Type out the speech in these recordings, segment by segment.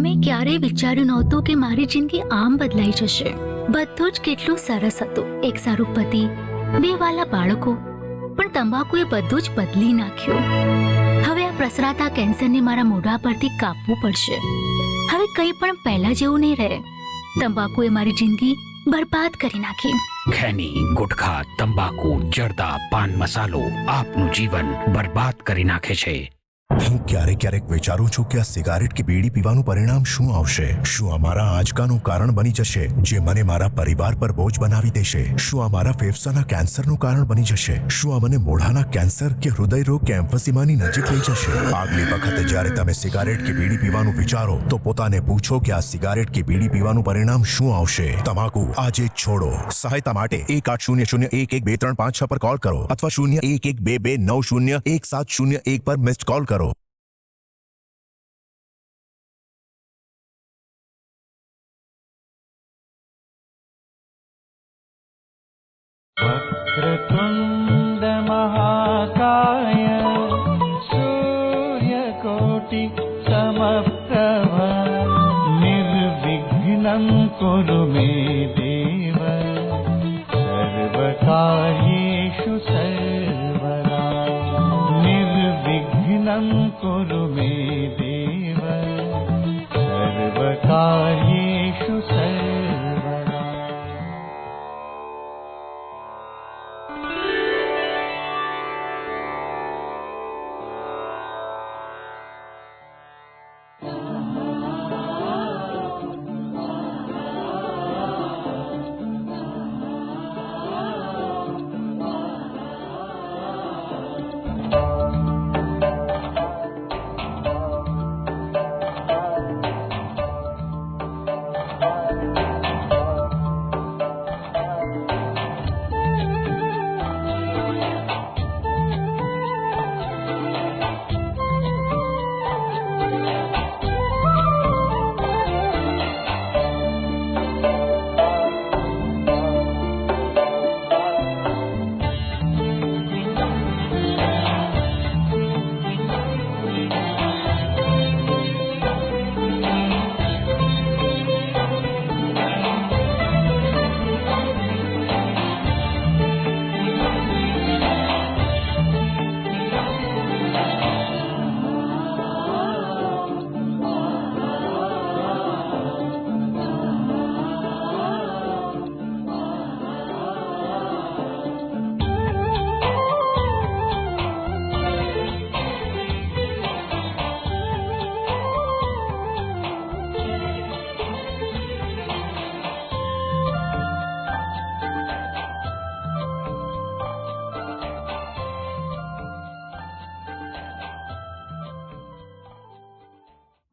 મેં ક્યારેય વિચાર્યું નહોતું કે મારી જિંદગી આમ બદલાઈ જશે. બધું જ કેટલું સરસ હતું. એક સારું પતિ, 2 વાલા બાળકો, પણ તંબાકુએ બધું જ બદલી નાખ્યું. હવે આ પ્રસરાતા કેન્સરને મારા મોઢા પરથી કાપવું પડશે. હવે કંઈ પણ પહેલા જેવું નહીં રહે. તંબાકુએ મારી જિંદગી બરબાદ કરી નાખી. ખૈની, ગુટખા, તંબાકુ, જર્દા, પાન મસાલો આપનું જીવન બરબાદ કરી નાખે છે. હું ક્યારેક વિચારું છું કે આ સિગારેટ કે બીડી પીવાનું પરિણામ શું આવશે. શું આ મારા આંચકાનું કારણ બની જશે, જે મને મારા પરિવાર પર બોજ બનાવી દેશે? શું આ મારા ફેફસાના કેન્સરનું કારણ બની જશે? શું આ મને મોઢાના કેન્સર કે હૃદય રોગ કે એમ્ફેસિમાની નજીક લઈ જશે? આગલી વખતે જ્યારે તમે સિગારેટ કે બીડી પીવાનું વિચારો તો પોતાને પૂછો કે આ સિગારેટ કે બીડી પીવાનું પરિણામ શું આવશે. તમાકુ આજે જ છોડો. સહાયતા માટે 180011235356 પર કોલ કરો અથવા 011229011701 પર મિસ્ડ કોલ કરો. वक्रतुण्ड महाकाय सूर्यकोटि समप्रभ निर्विघ्नं कुरु मे देव सर्वकार्येषु सर्वदा निर्विघ्नं कुरु मे देव सर्वकार्येषु सर्वदा.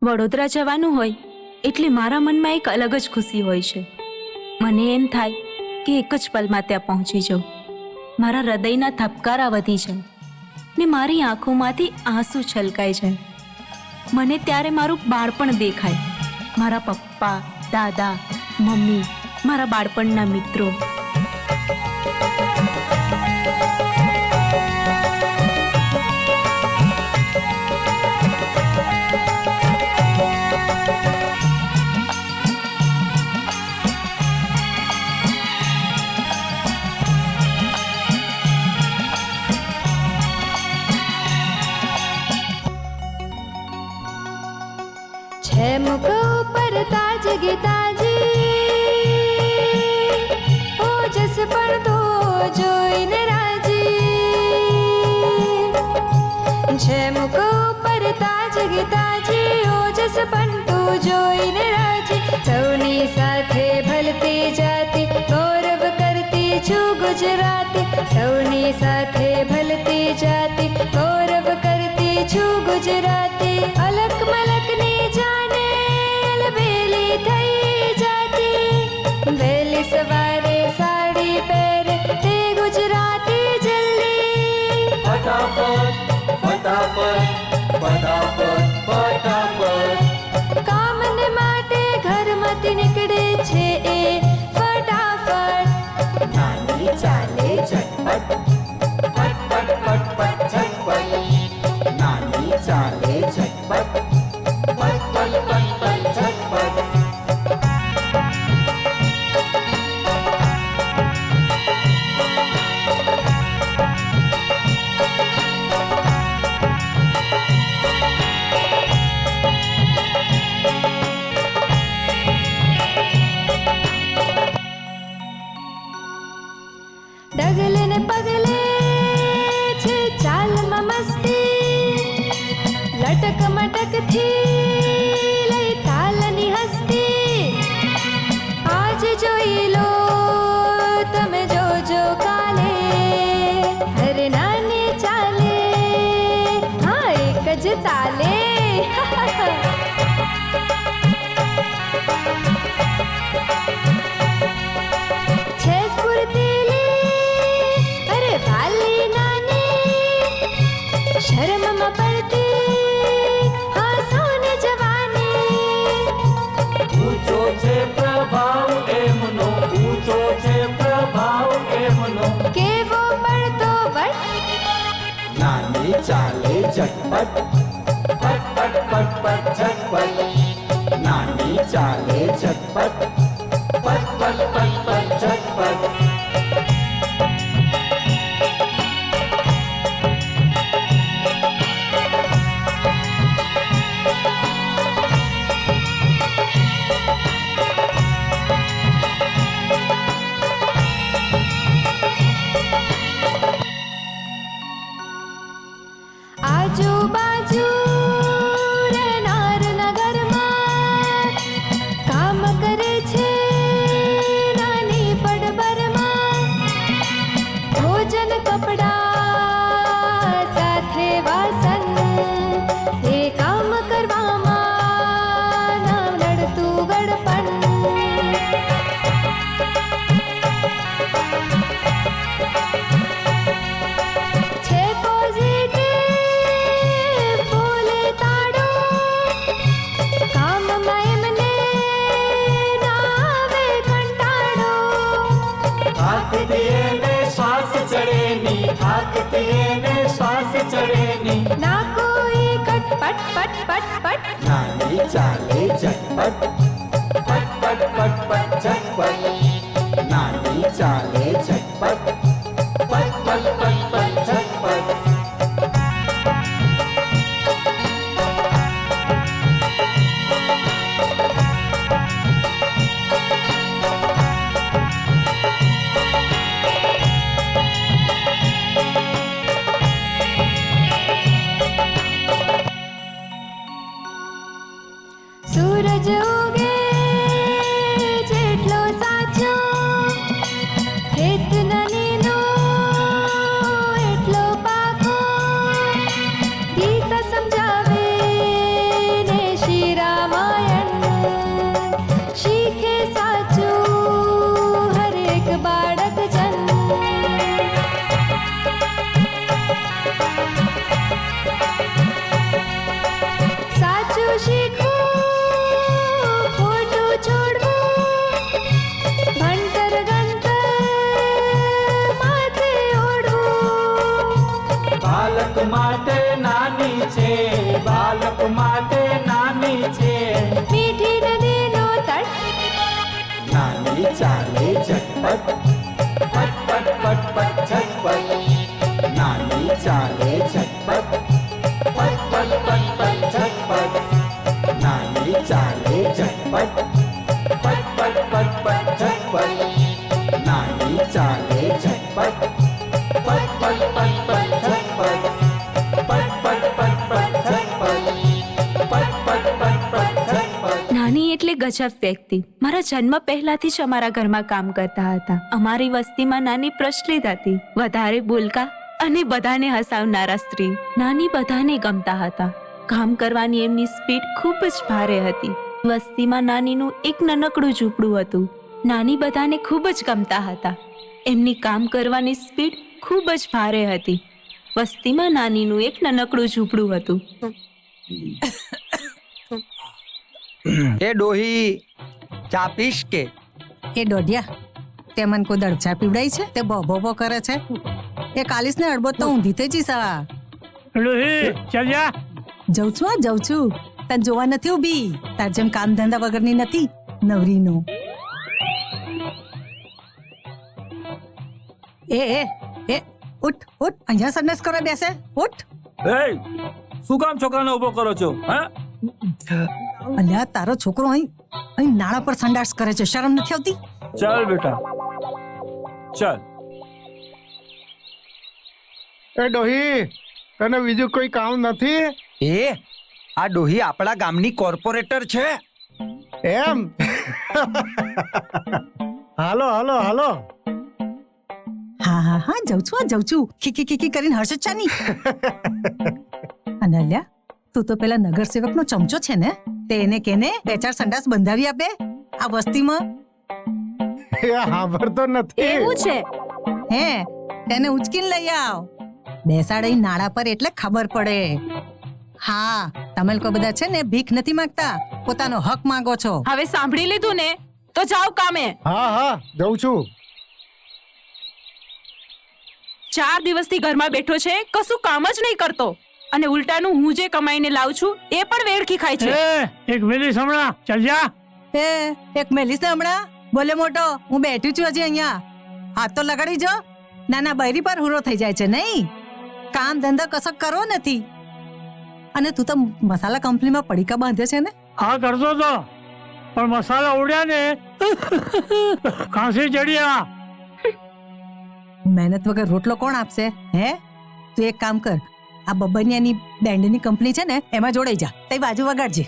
વડોદરા જવાનું હોય એટલે મારા મનમાં એક અલગ જ ખુશી હોય છે. મને એમ થાય કે એક જ પલમાં ત્યાં પહોંચી જાઉં. મારા હૃદયના ધબકારા વધી જાય ને મારી આંખોમાંથી આંસુ છલકાઈ જાય. મને ત્યારે મારું બાળપણ દેખાય. મારા પપ્પા, દાદા, મમ્મી, મારા બાળપણના મિત્રો. मुख पर ताज गीताजी ओजस पर तो જોઈને રાજી છે મુખ પર તાજ ગીતાજી ઓજસ પણ તો જોઈને રાજી સૌની સાથે ભલતી જાતી ગૌરવ કરતી છું ગુજરાતી સૌની સાથે ભલતી જાતી ગૌરવ કરતી છું ગુજરાતી અલક મલકની જાને અલબેલી થઈ જાતી વહેલી સવારે સાડી પહેરે તે ગુજરાતી જલ્દી ફટાફટ ફટાફટ ફટાફટ ફટાફટ કામને માટે ઘરમાંથી નીકળે છે એ ફટાફટ નાની ચાલે ઝટપટ ફટ ફટ ફટ ફટ ઝટપટ નાની ચાલે થી લઈ તાલની હસ્તી આજ જોઈ લો તમે જોજો કાલે હરે નાની ચાલે હા એક જ તાલે છે સ્ફૂર્તિલી અરે વાલી નાની શરમમાં પડતી હાસોને જવાની ઊંચો છે પ્રભાવ એમનો, ઊંચો છે પ્રભાવ એમનો. કેવો પડતો વટ નાની ચાલે ઝટપટ, પટ પટ પટ પટ ઝટપટ. નાની ચાલે ઝટપટ, પટ પટ પટ પટ ઝટપટ. આજુબાજુ રહેનાર નગરમાં કામ કરે છે નાની પડબરમાં ભોજન કપડા સાથે વાસણ એ કામ કરવામાં નામ નડતું ગડપણ છે પોઝિટિવ બોલે તાડો કામમાં એમને ના આવે કંટાળો થાકતી એને શ્વાસ ચડે ની, થાકતી એને શ્વાસ ચડે ની. ના કોઈ કટપટ પટ પટ પટ નાની ચાલે ઝટપટ, પટ પટ પટ પટ ઝટપટ. નાની ચાલે ઝટપટ, પટ પટ પટ પટ ઝટપટ. સૂરજ ઉગે જેટલો સાચો હેત નનીનો એટલો પાકો ગીત સમજાવે ને શ્રી રામાયણ શીખે સાચું હરેક બાળક જન સાચું શીખવું ખોટું છોડવું ભણતર ગણતર માથે ઓઢવું બાલક માટે નાની છે, બાલક માટે નાની છે. મીઠી નદીનો તટ નાની ચાલે ઝટપટ, પટ પટ પટ પટ ઝટપટ. નાની ચાલે ઝટપટ, પટ પટ પટ પટ ઝટપટ. નાની ચાલે ઝટપટ, પટ પટ પટ પટ ઝટપટ. નાની ચાલે ઝટપટ, પટ પટ પટ પટ ઝટપટ. પટ પટ પટ પટ ઝટપટ. પટ પટ પટ પટ ઝટપટ. નાની એટલે ગજબ વ્યક્તિ. મારા જન્મ પહેલાથી જ અમારા ઘરમાં કામ કરતા હતા. અમારી વસ્તીમાં નાની પ્રચલિત હતી, વધારે બોલકા અને બધાને હસાવનારા સ્ત્રી. નાની બધાને ગમતા હતા. કામ કરવાની એમની સ્પીડ ખૂબ જ ભારે હતી. વસ્તીમાં નાનીનું એક નાનકડું ઝૂંપડું હતું. નાની બધાને ખૂબ જ ગમતા હતા. એમની કામ કરવાની સ્પીડ ખૂબ જ ભારે હતી. વસ્તીમાં નાનીનું એક નાનકડું ઝૂંપડું હતું. એ ડોહી ચા પીશ કે? એ દોઢિયા તે મન કોઈ દળ ચા પીવડાઈ છે તે ભો કરે છે એ કાલીસ ને અડબો તો ઊંધી થઈ જઈશ આ જઉં છું તને જોવા નથી ઊભી તાર જેમ કામ ધંધા વગરની નથી નવરીનો એ એ એ ઉઠ અહીંયા સંદેશ કરવા બેસે ઉઠ શું કામ છોકરાને ઉભો કરો છો? અલ્યા તારો છોકરો અહીં નાળા પર સંડાસ કરે છે શરમ નથી આવતી? ચાલ બેટા ચાલ. એ ડોહી તને બીજું કોઈ કામ નથી? એ આ ડોહી આપણા ગામની કોર્પોરેટર છે. એમ હાલો હાલો હાલો. હા હા હા જઉં છું ખીકી ખીકી કરીને હર્ષદ ચાની. અને અલ્યા તું તો પેલા નગરસેવકનો ચમચો છે ને, તે એને કેને 2-4 સંડાસ બંધાવી આપે આ વસ્તીમાં. એ સાંભળતો નથી. એવું છે? હે તેને ઉચકીને લઈ આવ, બેસાડી નાળા પર એટલે ખબર પડે. હા તમે લોકો બધા છે ને ભીખ નથી માંગતા, પોતાનો હક માંગો છો. હવે સાંભળી લીધું ને, તો જાઓ કામે. હા હા જઉં છું. 4 દિવસથી ઘરમાં બેઠો છે, કશું કામ જ નહીં કરતો, અને ઉલટાનું હું જે કમાઈને લાવું છું એ પણ વેડખી ખાય છે. એક મિનિટ હમણાં ચાલ જા. એ એક મેલીસ ને હમણાં બોલે મોટો, હું બેઠી છું હજી અહીંયા. હાથ તો લગાડી જો. નાના બૈરી પર હુરો થઈ જાય છે નહીં, કામ ધંધો કશો કરવો નથી. અને તું તો મસાલા કંપનીમાં પડીકા બાંધે છે ને. હા કરતો તો, પણ મસાલા ઉડ્યા ને ખાંસી ચડ્યા. મહેનત વગર રોટલો કોણ આપશે હે? તું એક કામ કર, આ બબનિયાની બેન્ડની કંપની છે ને એમાં જોડાઈ જા, તઈ બાજુ વગાડજે.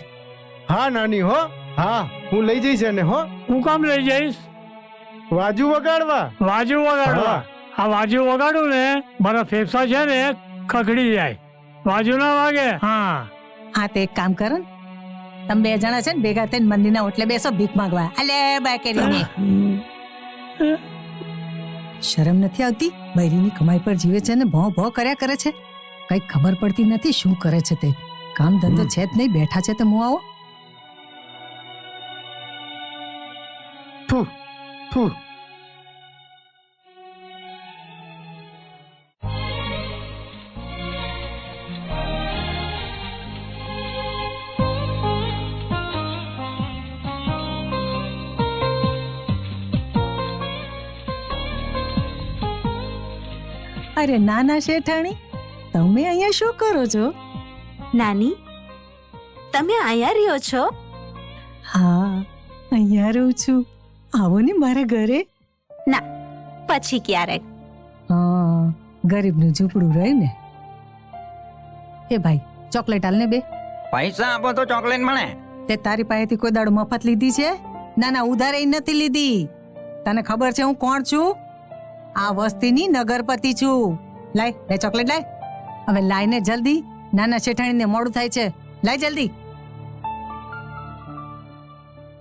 હા નાની હો, હા હું લઈ જઈશ એને હો. હું કામ લઈ જઈશ? વાજુ વગાડવા. વાજુ વગાડવા? આ વાજુ વગાડું ને મારા ફેફસા છે ને ખખડી જાય. વાજુ ના વાગે. હા હા તે એક કામ કર ને, તમે 2 જણા છે ને ભેગા થઈને મંદિરના ઓટલે બેસો ભીખ માંગવા. અલે બાકેરીને શરમ નથી આવતી? બૈરીની કમાઈ પર જીવે છે ને ભો ભો કર્યા કરે છે. કઈ ખબર પડતી નથી શું કરે છે તે. કામ ધંધો છે જ નહીં, બેઠા છે તો મો આવો. ફૂ ફૂ. અરે નાના શેઠાણી, તમે અહીંયા શું કરો છો? નાની, તમે અહીંયા રહ્યો છો? હા અહીંયા રહું છું. આવો ને મારા ઘરે. ના, પછી ક્યારેક. હા ગરીબનું ઝૂંપડું રહ્યું ને. એ ભાઈ ચોકલેટ હાલ ને 2. પૈસા આપો તો ચોકલેટ મળે. તે તારી પાસેથી કોઈ દાડો મફત લીધી છે? ના ના ઉધાર એ નથી લીધી. તને ખબર છે હું કોણ છું? આ વસ્તીની નગરપતિ છું. લાય લે ચોકલેટ લાય. હવે લાય ને જલ્દી, નાના શેઠાણીને મોડું થાય છે. લાય જલ્દી.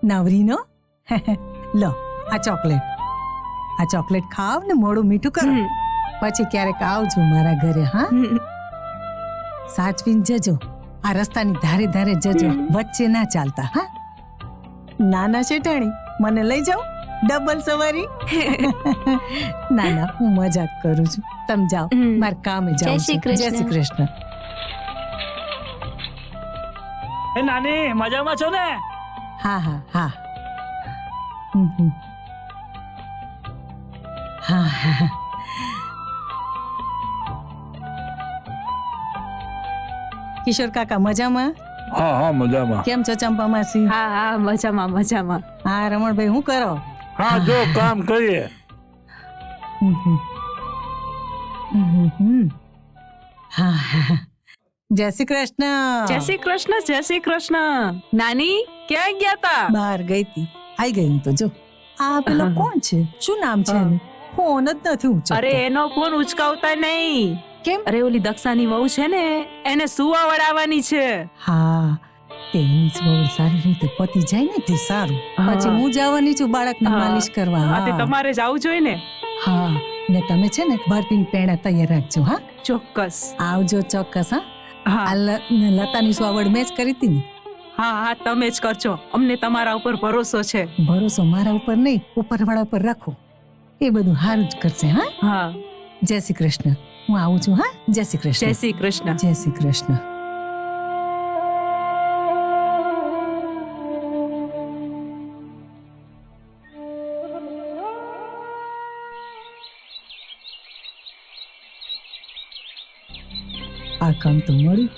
નવરીનો લો આ ચોકલેટ. આ ચોકલેટ ખાવ ને મોડું મીઠું કરો. પછી ક્યારેક આવજો મારા ઘરે. હા સાચવીને જજો. આ રસ્તાની ધારે ધારે જજો, વચ્ચે ના ચાલતા. હા નાના શેઠાણી મને લઈ જાઓ ડબલ સવારી. ના ના હું મજાક કરું છું. તમે જાઓ, મારે કામે જાઉં છું. જય શ્રી કૃષ્ણ. એ નાની મજામાં છો ને? હા હા હા. હા હા. કિશોર કાકા મજામાં? હા હા મજામાં. કેમ છો ચંપા માસી? હા હા મજામાં મજામાં. હા રમણભાઈ શું કરો? હા જો કામ કરીએ. હા હા. જય શ્રી કૃષ્ણ. જય શ્રી કૃષ્ણ, જય શ્રી કૃષ્ણ. નાની ક્યાં ગયા તા? બહાર ગઈ હતી, આઈ ગઈ હું તો. જો આ પેલો કોણ છે? શું નામ છે એનું? ફોન જ નથી ઊંચો. અરે એનો ફોન ઉચકાવતા નહીં. કેમ? અરે ઓલી દક્ષાની વહુ છે ને, એને સુવા વડાવવાની છે. હા તેની જ વહુ સારી રીતે પતી જાય ને તે સારું. પછી હું જવાની છું બાળકને માલિશ કરવા. હા તે તમારે જ આવવું જોઈએ ને. હા ને તમે છે ને બરફીન પેણા તૈયાર રાખજો. હા ચોક્કસ આવજો ચોક્કસ. હા હા આ લતાની સુવાવડ મેં જ કરી હતી ને. હા હા તમે જ કરજો, અમને તમારા ઉપર ભરોસો છે. ભરોસો મારા ઉપર નહીં, ઉપરવાળા ઉપર રાખો, એ બધું સારું જ કરશે. હા હા જય શ્રી કૃષ્ણ. હું આવું છું. હા જય શ્રી કૃષ્ણ. જય શ્રી કૃષ્ણ. જય શ્રી કૃષ્ણ. આ કામ તો મળ્યું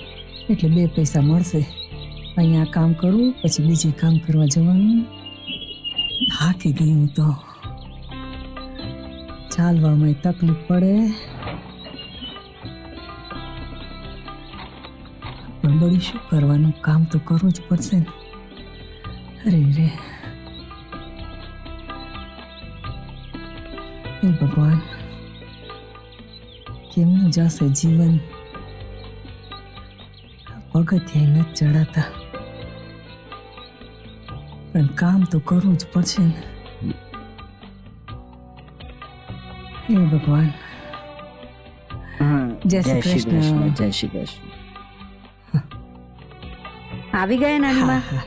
એટલે 2 પૈસા મળશે. અહીંયા કામ કરવું પછી બીજે કામ કરવા જવાનું. થાકી ગઈ હું તો. ચાલવામાં તકલીફ પડે પણ વળી શું કરવાનું, કામ તો કરવું જ પડશે ને. અરે રે, હે ભગવાન, કેમનું જશે જીવન? પગથિયા નથી ચડાતા, પણ કામ તો કરવું જ પડશે ને. હે ભગવાન. જય શ્રી કૃષ્ણ. જય શ્રી કૃષ્ણ. આવી ગયા નાનીમાં? હા,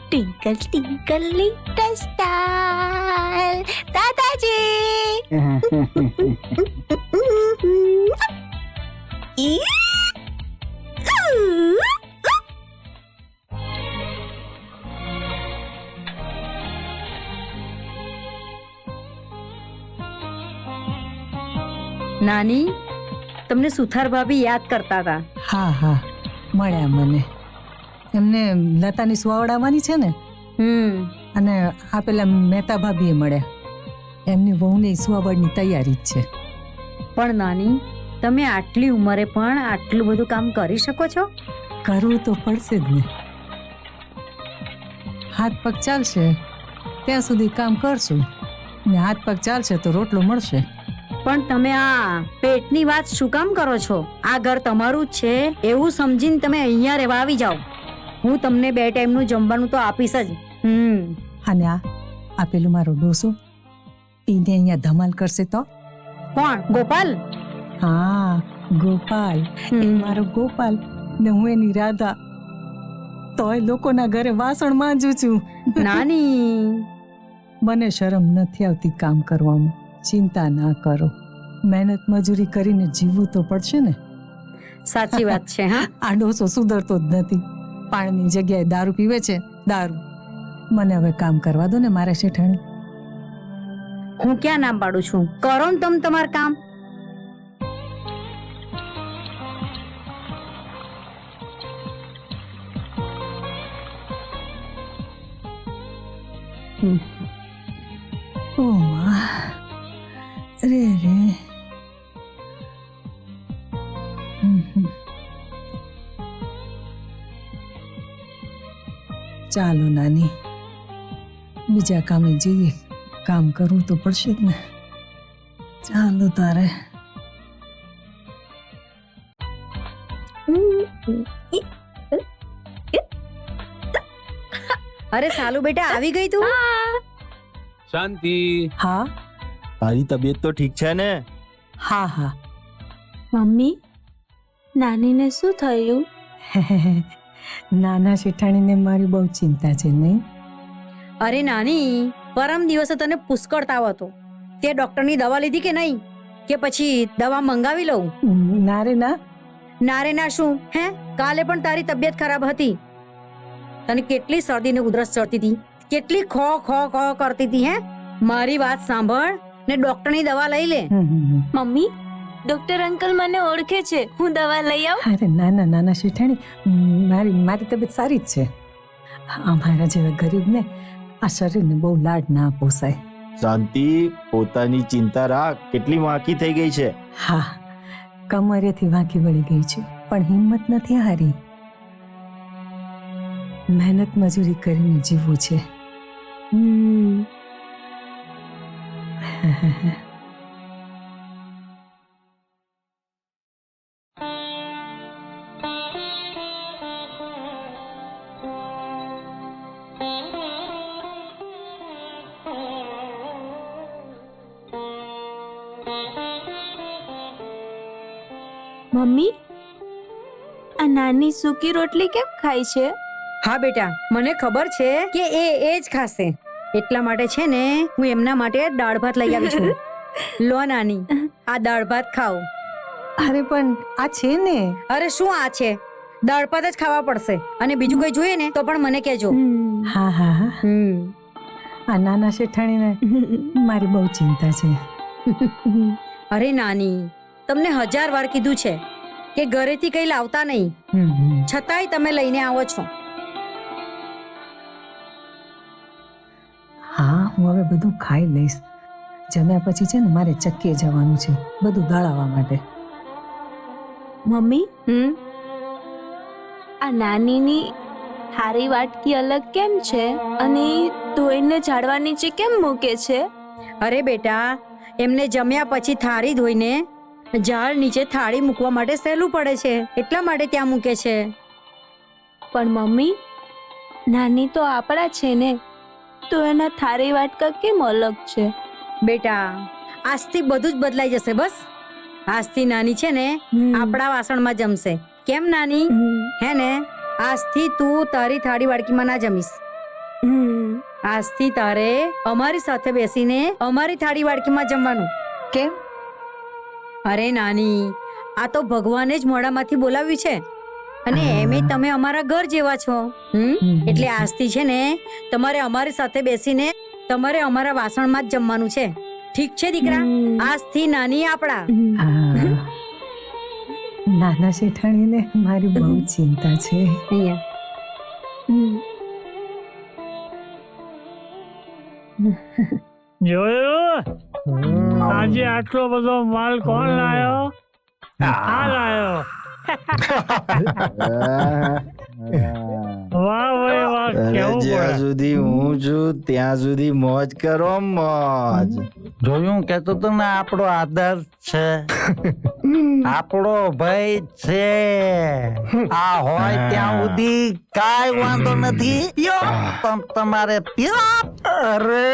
ટિંકલ ટિંકલ લિટલ સ્ટાર, દાદાજી. નાની, તમને સુથાર ભાભી યાદ કરતા હતા. હા હા, મળ્યા મને. એમને લતાની સુવાવડાવવાની છે ને, અને આ પેલા મહેતા ભાભીએ મળ્યા. એમની વહુની સુવાવડની તૈયારી જ છે. પણ નાની, તમે આટલી ઉંમરે પણ આટલું બધું કામ કરી શકો છો? કરવું તો પડશે જ ને. હાથ પગ ચાલશે ત્યાં સુધી કામ કરશું, ને હાથ પગ ચાલશે તો રોટલો મળશે. પણ તમે આ પેટની વાત શું કામ કરો છો? આ ઘર તમારું જ છે એવું સમજીને તમે અહીંયા રહેવા આવી જાઓ. હું તમને 2 ટાઈમનું જમવાનું તો આપીશ જ. અને આ પેલું મારો ડોસો, એને અહીંયા ધમાલ કરશે તો? કોણ? ગોપાલ? હા, ગોપાલ. એ મારો ગોપાલ ને હું એની રાધા. તોય લોકોના ઘરે વાસણ માંજું છું. નાની, મને શરમ નથી આવતી કામ કરવામાં. ચિંતા ના કરો, મહેનત મજૂરી કરીને જીવવું તો પડશે ને. સાચી વાત છે. હા, આ ડોસો સુધરતો જ નથી. પાણીની જગ્યાએ દારૂ પીવે છે, દારૂ. મને હવે કામ કરવા દો ને મારા શેઠાણી. હું ક્યાં નામ પાડું છું? કરો ને તમે તમારું કામ. ઓ માં, રે રે. ચાલો નાની, બીજા કામે જઈએ. કામ કરવું તો પડશે જ ને. ચાલો તારે. અરે સાલુ બેટા, આવી ગઈ તું? શાંતિ. હા તારી તબિયત તો ઠીક છે ને? હા હા. મમ્મી, નાનીને શું થયું? નાના શેઠાણીને મારી બહુ ચિંતા છે નહીં? અરે નાની, પરમ દિવસે તને પુષ્કળ તાવ હતો. તે ડોક્ટરની દવા લીધી કે નહીં? કે પછી દવા મંગાવી લઉં? ના રે ના. ના રે ના શું? હે, કાલે પણ તારી તબિયત ખરાબ હતી. તને કેટલી શરદી ને ઉધરસ ચડતી હતી, કેટલી ખો ખો ખો કરતી હતી. હે, મારી વાત સાંભળ ને ડોક્ટરની દવા લઈ લે. મમ્મી, ડોક્ટર અંકલ મને ઓળખે છે, હું દવા લઈ આવું? અરે નાના નાના શેઠાણી, મારી તબિયત સારી જ છે. અમારા જેવા ગરીબને આ શરીરને બહુ લાડ ના પોસાય. શાંતિ, પોતાની ચિંતા રાખ. કેટલી વાંકી થઈ ગઈ છે. હા, કમરેથી વાંકી વળી ગઈ છે, પણ હિંમત નથી હારી. મહેનત મજૂરી કરીને જીવવું છે. મમ્મી, આ નાની સૂકી રોટલી કેમ ખાય છે? હા બેટા, મને ખબર છે કે એ જ ખાશે. એટલા માટે છે ને હું એમના માટે દાળ ભાત લઈ આવી છું. લો નાની, આ દાળ ભાત ખાઓ. અરે પણ આ છે ને. અરે શું આ છે? દાળ ભાત જ ખાવા પડશે. અને બીજું કઈ જોઈએ ને તો પણ મને કહેજો. હા હા હા. આ નાના શેઠાણીને મારી બહુ ચિંતા છે. અરે નાની, તમને 1000 વાર કીધું છે કે ઘરેથી કઈ લાવતા નહીં, છતાંય તમે લઈને આવો છો. હા, હું હવે બધું ખાઈ લઈશ. જમ્યા પછી છે ને મારે ચક્કીએ જવાનું છે બધું દળાવવા માટે. મમ્મી આ નાનીની હારી વાટકી અલગ કેમ છે અને ધોઈને ઝાડવા નીચે કેમ મૂકે છે? અરે બેટા, એમને જમ્યા પછી થાળી ધોઈને ઝાડ નીચે થાળી મૂકવા માટે સહેલું પડે છે, એટલા માટે ત્યાં મૂકે છે. પણ મમ્મી નાની તો આપણા છે ને, તો એના થાળી વાટકા કેમ અલગ છે? બેટા, આજથી બધું જ બદલાઈ જશે. બસ આજથી નાની છે ને આપણા વાસણમાં જમશે. કેમ નાની? હે ને? આજથી તું તારી થાળી વાડકીમાં ના જમીશ. આજથી તારે અમારી સાથે બેસીને અમારી થાળી વાડકીમાં જમવાનું. કેમ? અરે નાની, આ તો ભગવાને જ મોઢામાંથી બોલાવ્યું છે અને એમે તમે અમારા ઘર જેવા છો. એટલે આજથી છે ને તમારે અમારી સાથે બેસીને તમારે અમારા વાસણમાં જ જમવાનું છે. ઠીક છે દીકરા? આજથી નાની આપણા. નાના શેઠાણીને મારી બહુ ચિંતા છે. જોયું આજે આટલો બધો માલ કોણ લાયો? આ લાયો. વાહ ભાઈ વાહ, કેવું જ્યાં પડે. સુધી હું છું ત્યાં સુધી મોજ કરો, મોજ. જોયું કેતો તો ને, આપણો આદર છે, આપણો ભાઈ છે. આ હોય ત્યાં સુધી કાંઈ વાંધો નથી. તમારે અરે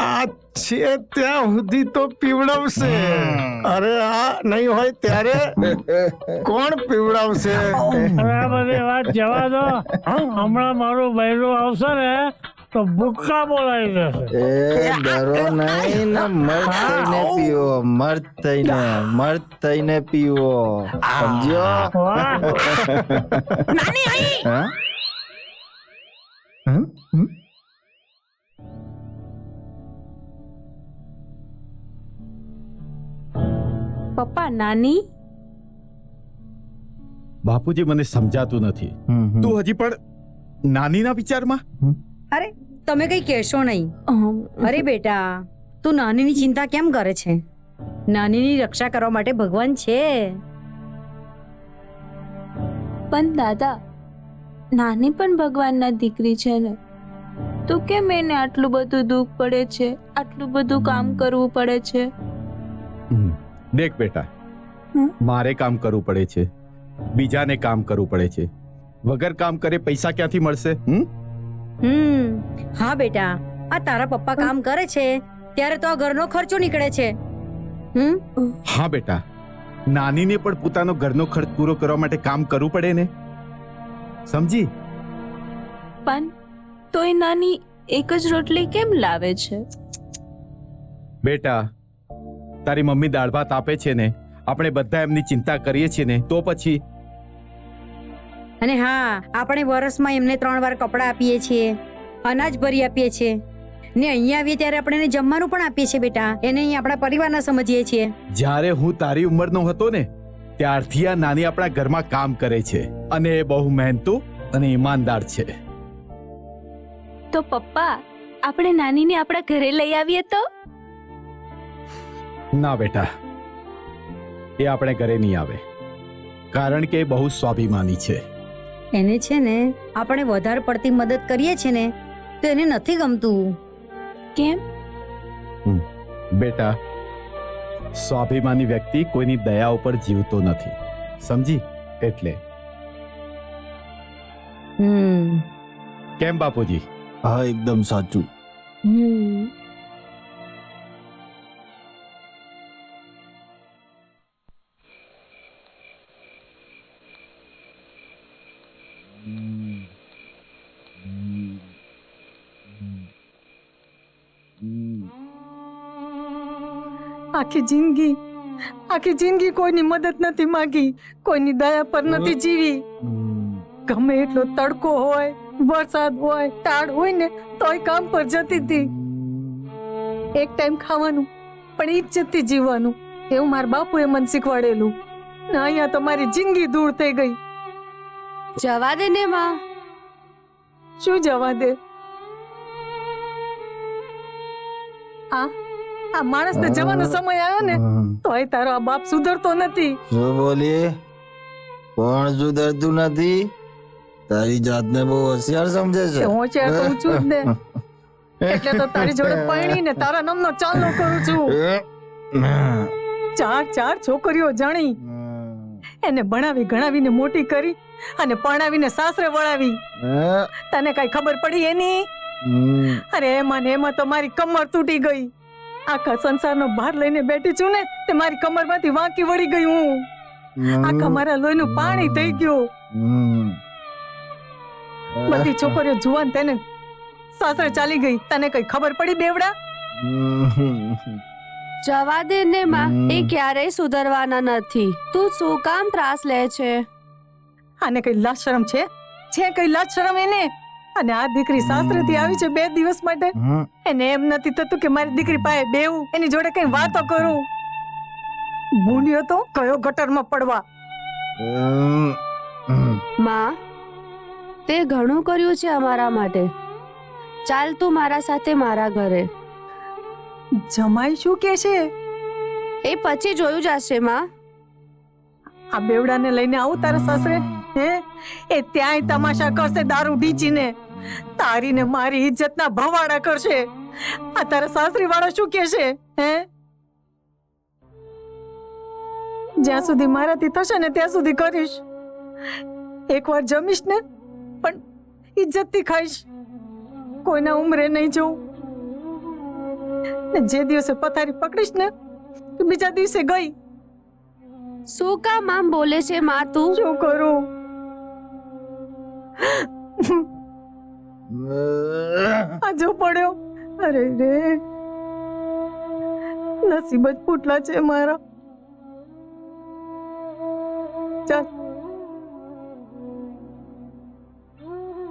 આ છે ત્યાં સુધી તો પીવડાવશે. અરે આ નહીં હોય ત્યારે કોણ પીવડાવશે? હવે આ બધી વાત જવા દો. હમણાં મારું બૈરું આવશે ને તો ભૂક્કા બોલાવી દેશે. એ ડરો નહીં ને, મર્દ થઈને પીવો, મર્દ થઈને પીવો, સમજો? વાહ. હા? પપ્પા નાની બાપુજી, મને સમજાતું નથી. તું હજી પણ નાનીના વિચારમાં? અરે તમે કઈ કહેશો નહીં. અરે બેટા, તું નાનીની ચિંતા કેમ કરે છે? નાનીની રક્ષા કરવા માટે ભગવાન છે. પણ દાદા, નાની પણ ભગવાનના દીકરી છે ને, તો કેમ એને આટલું બધું દુઃખ પડે છે, આટલું બધું કામ કરવું પડે છે? દેખ બેટા, મારે કામ કરવું પડે છે, બીજાને કામ કરવું પડે છે. વગર કામ કરે પૈસા ક્યાંથી મળશે? હા બેટા, આ તારા પપ્પા કામ કરે છે ત્યારે તો આ ઘરનો ખર્ચો નીકળે છે. હા બેટા, નાનીને પણ પોતાનો ઘરનો ખર્ચ પૂરો કરવા માટે કામ કરવું પડે ને, સમજી? પણ તોય નાની એક જ રોટલી કેમ લાવે છે? બેટા, તારી મમ્મી દાળ ભાત આપે છે ને, આપણે બધા એમની ચિંતા કરીએ છીએ ને, તો પછી. અને હા, આપણે વર્ષમાં એમને 3 વાર કપડાં આપીએ છીએ, અનાજ ભરી આપીએ છીએ ને અહીંયા આવીએ ત્યારે આપણે એને જમવાનું પણ આપીએ છીએ. બેટા, એને અહીં આપણા પરિવારના સમજીએ છીએ. જ્યારે હું તારી ઉંમરનો હતો ને, ત્યારથી આ નાની આપણા ઘરમાં કામ કરે છે અને એ બહુ મહેનતુ અને ઈમાનદાર છે. તો પપ્પા, આપણે નાનીને આપણા ઘરે લઈ આવીએ તો? ના બેટા, એ આપણે ઘરે નહીં આવે, કારણ કે એ બહુ સ્વાભિમાની છે. એને છે ને આપણે વધારે પડતી મદદ કરીએ છીએ ને તો એને નથી ગમતું. કેમ? બેટા, સ્વાભિમાની વ્યક્તિ કોઈની દયા ઉપર જીવતો નથી, સમજી? એટલે. કેમ બાપુજી? હા, એકદમ સાચું. આખી જિંદગી કોઈની મદદ નથી માંગી, કોઈની દયા પર નથી જીવી. ગમે એટલો તડકો હોય, વરસાદ હોય, ટાળ હોય ને તોય કામ પર જતી હતી. એક ટાઈમ ખાવાનું પણ ઇજ્જતથી જીવવાનું, એવું મારા બાપુએ મને શીખવાડેલું. ને અહીંયા તો મારી જિંદગી દૂર થઈ ગઈ. જવા દે ને માં. શું જવા દે? આ માણસને જવાનો સમય આવ્યો ને તોય તારો આ બાપ સુધરતો નથી. શું બોલીએ? કોણ સુધરતું નથી? તારી જાતને બહુ હોશિયાર સમજે છે. હોશિયાર તો હું છું જ ને, એટલે તો તારી જોડે પરણીને તારા નામનો ચાલો કરું છું. 4 છોકરીઓ જાણી એને ભણાવી ગણાવીને મોટી કરી અને પરણાવીને સાસરે વળાવી. તને કઈ ખબર પડી એની? અરે એમાં ને એમાં તો મારી કમર તૂટી ગઈ. આખા સંસારનો ભાર લઈને બેઠી છું ને તે મારી કમરમાંથી વાંકી વળી ગઈ હું. આખા મારા લોહીનું પાણી થઈ ગયું. બધી છોકરીઓ જુવાન તેને સાસરે ચાલી ગઈ. તને કઈ ખબર પડી બેવડા? જવા દે ને માં, એ ક્યારેય સુધરવાના નથી. તું શું કામ ત્રાસ લે છે? આને કઈ લાજ શરમ છે? કઈ લાજ શરમ એને? અને આ દીકરી સાસરેથી આવી છે 2 દિવસ માટે. એને એમ નથી થતું કે મારી દીકરી પાસે બેવું, એની જોડે કઈ વાતો કરું. ભૂંડ્યો તો કયો ગટરમાં પડવા. માં, તે ઘણું કર્યું છે અમારા માટે. ચાલ તું મારા સાથે મારા ઘરે. જમાઈ શું કે છે? એ પછી જોયું જશે માં. આ બેવડાને લઈને આવું તારા સાસરે? હે, એ ત્યાંય તમાશા કરશે દારૂ ઢીચીને. તારી ને મારી ઇજ્જતના ભવાડા કરશે. આ તારા સાસરી વાળા શું કે છે? હે, જ્યાં સુધી મારાથી થશે ને ત્યાં સુધી કરીશ. એકવાર જમીશ ને પણ ઇજ્જતથી ખાઈશ. કોઈના ઉમરે નહીં જવું. ને જે દિવસે પથારી પકડીશ ને બીજા દિવસે ગઈ. શું કામ આમ બોલે છે માં તું? શું કરું? આજો પડ્યો. અરે રે, નસીબ જ ફૂટલા છે મારા. ચાલ,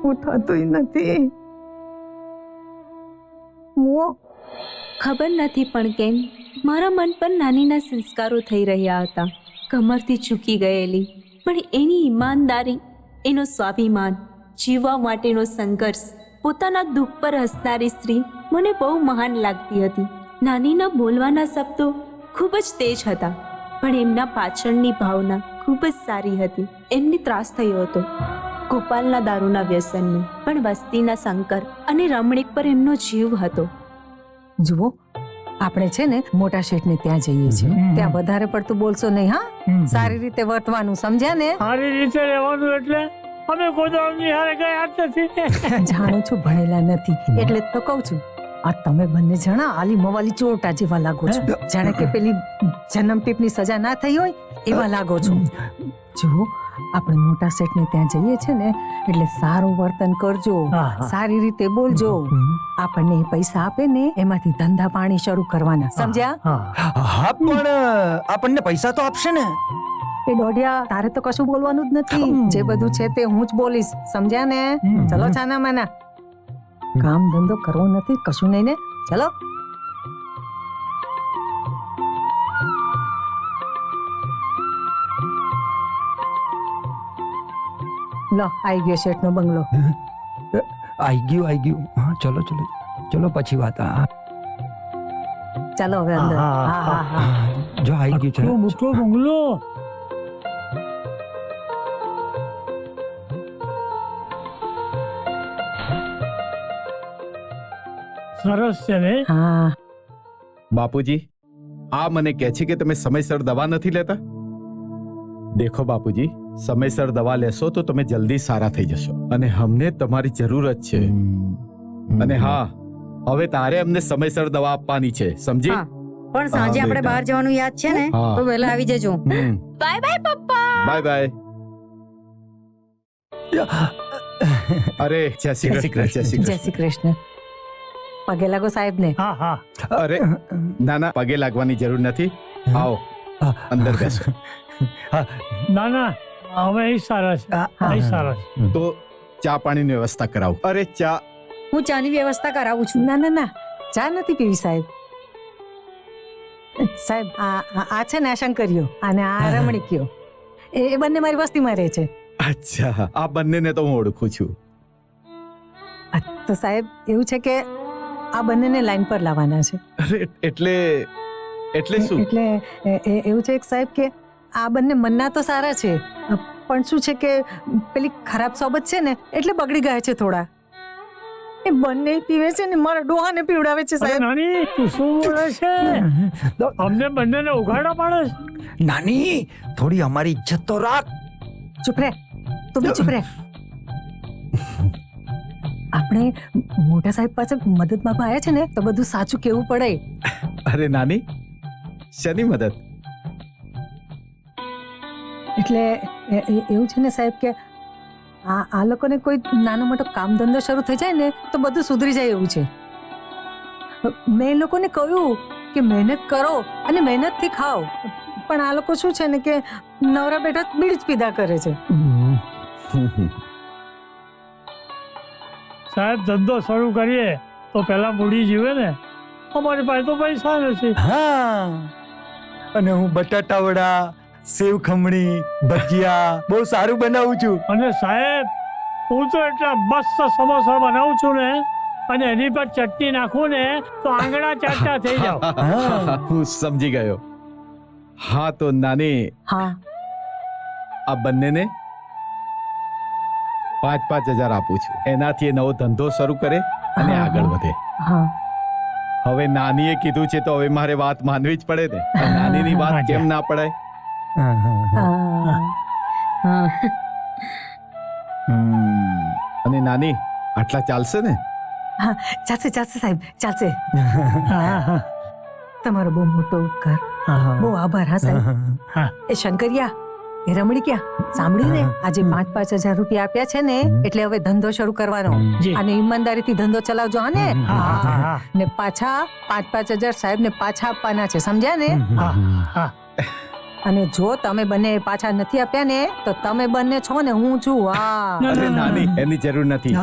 ઉઠાતુંય નથી. મુઓ ખબર નથી પણ કેમ મારા મન પર નાનીના સંસ્કારો થઈ રહ્યા હતા. કમરથી ચૂકી ગયેલી પણ એની ઈમાનદારી, એનો સ્વાભિમાન, જીવવા માટેનો સંઘર્ષ, પોતાના દુઃખ પર હસનારી સ્ત્રી મને બહુ મહાન લાગતી હતી. નાનીના બોલવાના શબ્દો ખૂબ જ તેજ હતા પણ એમના પાછળની ભાવના ખૂબ જ સારી હતી. એમને ત્રાસ થયો હતો ગોપાલના દારૂના વ્યસનનો, પણ વસ્તીના શંકર અને રમણીક પર એમનો જીવ હતો. જુઓ, આપણે છે ને મોટા શેઠને ત્યાં જઈએ છીએ. ત્યાં વધારે પડતું બોલશો નહીં. હા, સારી રીતે વર્તવાનું, સમજ્યા ને? સારી રીતે રહેવાનું એટલે અમે ગોદામની હારે ગયા જ નથી. જાણું છું ભણેલા નથી એટલે જ તો કહું છું. આ તમે બંને જણા આલી મવાલી ચોટા જેવા લાગો છો. જાણે કે પેલી જન્મટીપની સજા ના થઈ હોય એવા લાગો છો. જુઓ, આપણે મોટા શેઠને ત્યાં જઈએ છે ને એટલે સારું વર્તન કરજો, સારી રીતે બોલજો. આપણને પૈસા આપે ને એમાંથી ધંધા પાણી શરૂ કરવાના, સમજ્યા? હા, પણ આપણને પૈસા તો આપશે ને? એ દોઢિયા, તારે તો કશું બોલવાનું જ નથી. જે બધું છે તે હું જ બોલીશ, સમજ્યા ને? ચલો છાના માના, કામ ધંધો કરવો નથી, કશું નહીં ને? ચલો. લો, આઈ ગયો શેઠનો બંગલો. આઈ ગયું. હા, ચલો પછી વાત. ચાલો હવે અંદર. હા. જો આઈ ગયું છે. મોટો બંગલો. સરસ છે ને? હા. બાપુજી, આ મને કહે છે કે તમે સમયસર દવા નથી લેતા. દેખો બાપુજી, સમયસર દવા લેશો તો તમે જલ્દી સારા થઈ જશો અને અમને તમારી જરૂરત છે. અને હા, હવે તારે અમને સમયસર દવા આપવાની છે, સમજી? પણ સાંજે આપણે બહાર જવાનું યાદ છે ને? તો વહેલા આવી જજો. બાય બાય પપ્પા. બાય. અરે, જય શ્રી કૃષ્ણ. પગે લાગો સાહેબ ને. હા. અરે ના, પગે લાગવાની જરૂર નથી. આવો, અંદર બેસો. ના, અમે સારા છે. તો ચા પાણીની વ્યવસ્થા કરાવો. અરે ચા. હું ચાની વ્યવસ્થા કરાવું છું. ના, ચા નથી પીવી સાહેબ. સાહેબ, આ છે ને આ શંકરીઓ અને આ રમણીકીઓ, એ બંને મારી વસ્તીમાં રહે છે. અચ્છા, આ બંનેને તો હું ઓળખું છું. તો સાહેબ એવું છે કે આ બંનેને લાઈન પર લાવવાના છે. અરે એટલે એટલે શું? એટલે એવું છે સાહેબ કે આ બંને મનના તો સારા છે, પણ શું છે કે પેલી ખરાબ સોબત છે ને એટલે બગડી ગયા છે થોડા. એ બંને પીવે છે ને મારા ડોહાને પીવડાવે છે અરે સાહેબ. નાની તું શું બોલે છે? અમને બંનેને ઉઘાડા પાડે છે. નાની થોડી અમારી ઇજ્જત તો રાખ. ચૂપ રહે, તું બી ચૂપ રહે. આપણે મોટા સાહેબ પાસે મદદ માંગવા આવ્યા છે ને તો બધું સાચું કેવું પડે. અરે નાની, શેની મદદ? એટલે એવું છે ને સાહેબ કે આ લોકોને કોઈ નાનો મોટો કામ ધંધો શરૂ થઈ જાય ને તો બધું સુધરી જાય એવું છે. મેં એ લોકોને કહ્યું કે મહેનત કરો અને મહેનતથી ખાઓ, પણ આ લોકો શું છે ને કે નવરા બેઠા બીડી જ પીધા કરે છે. સાહેબ ધંધો શરૂ કરીએ તો પેલા મૂડી જીવે ને. અમારી પાસે તો પૈસા નથી. હા, અને હું બટાટા વડા, સેવ ખમણી, ભજીયા બહુ સારું બનાવું છું. અને સાહેબ હું તો એટલા મસ્ત સમોસા બનાવું છું ને, અને એની પર ચટણી નાખું ને તો આંગળા ચાટતા થઈ જાવ. હું સમજી ગયો. હા તો નાની, હા, આ બંનેને 5,000 આપું છું. એનાથી એ નવો ધંધો શરૂ કરે અને આગળ વધે. હા. હવે નાનીએ કીધું છે તો હવે મારે વાત માનવી જ પડે ને. નાનીની વાત કેમ ના પડાય? અને નાની, આટલા ચાલશે ને? હા, ચાલશે ચાલશે સાહેબ, ચાલશે. તમારો બહુ મોટો ઉપકાર, બહુ આભાર. હા સાહેબ. એ શંકરિયા, એ રમણી ક્યાં સાંભળ્યું ને? આજે 5,000 રૂપિયા આપ્યા છે ને એટલે હવે ધંધો શરૂ કરવાનો, અને ઈમાનદારીથી ધંધો ચલાવજો. હા ને? ને પાછા 5,000 સાહેબ ને પાછા આપવાના છે, સમજ્યા ને? અને જો તમે બંને પાછા નથી આપ્યા ને તો તમે બંને છો ને હું છું. અરે નાની, એની જરૂર નથી.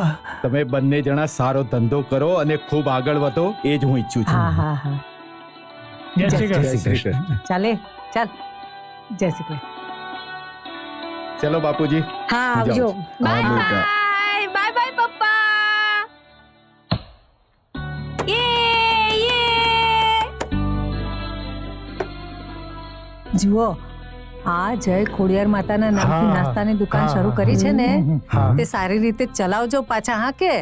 તમે બંને જણા સારો ધંધો કરો અને ખૂબ આગળ વધો, એ જ હું ઈચ્છું છું. હા હા હા. જય શ્રી જય કૃષ્ણ. શ્રી કૃષ્ણ. ચાલે, ચાલ. જય શ્રી કૃષ્ણ. ચલો બાપુજી. હા, આવજો. બાય બાય બાય બાય પપ્પા. જુઓ, આ જય ખોડિયાર માતાના નામથી નાસ્તાની દુકાન શરૂ કરી છે ને તે સારી રીતે ચલાવજો પાછા. હા કે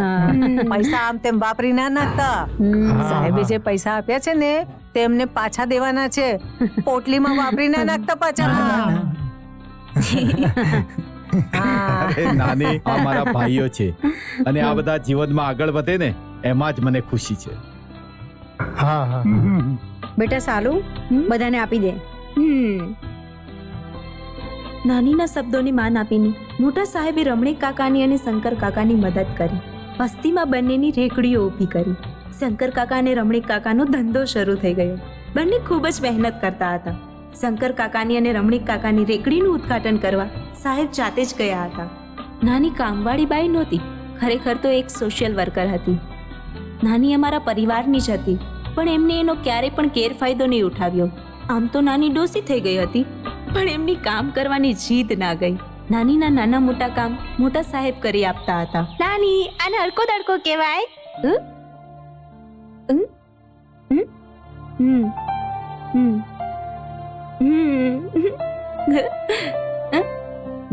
પૈસા આમ તેમ વાપરી ના નાખતા. સાહેબે જે પૈસા આપ્યા છે ને તેમને પાછા દેવાના છે, પોટલીમાં વાપરી ના નાખતા પાછા. અરે નાની, આ મારા ભાઈઓ છે અને આ બધા જીવનમાં આગળ વધે ને એમાં જ મને ખુશી છે. બેટા સાલું, બધાને આપી દે. નાનીના શબ્દોને માન આપીને મોટા સાહેબે રમણીક કાકાની અને શંકર કાકાની મદદ કરી. વસ્તીમાં બંનેની રેકડીઓ ઊભી કરી. શંકર કાકા અને રમણીક કાકાનો ધંધો શરૂ થઈ ગયો. બંને ખૂબ જ મહેનત કરતા હતા. શંકર કાકાની અને રમણીક કાકાની રેકડીનું ઉદ્ઘાટન કરવા સાહેબ જાતે જ ગયા હતા. નાની કામવાળી બાઈ નહોતી, ખરેખર તો એક સોશિયલ વર્કર હતી. નાની અમારા પરિવારની જ હતી, પણ એમને એનો ક્યારે પણ ગેરફાયદો નહીં ઉઠાવ્યો. આમ તો નાની ડોસી થઈ ગઈ હતી, પણ એમની કામ કરવાની જીદ ના ગઈ. નાનીના નાના મોટા કામ મોટા સાહેબ કરી આપતા હતા. નાની, આને હલકો દડકો કહેવાય.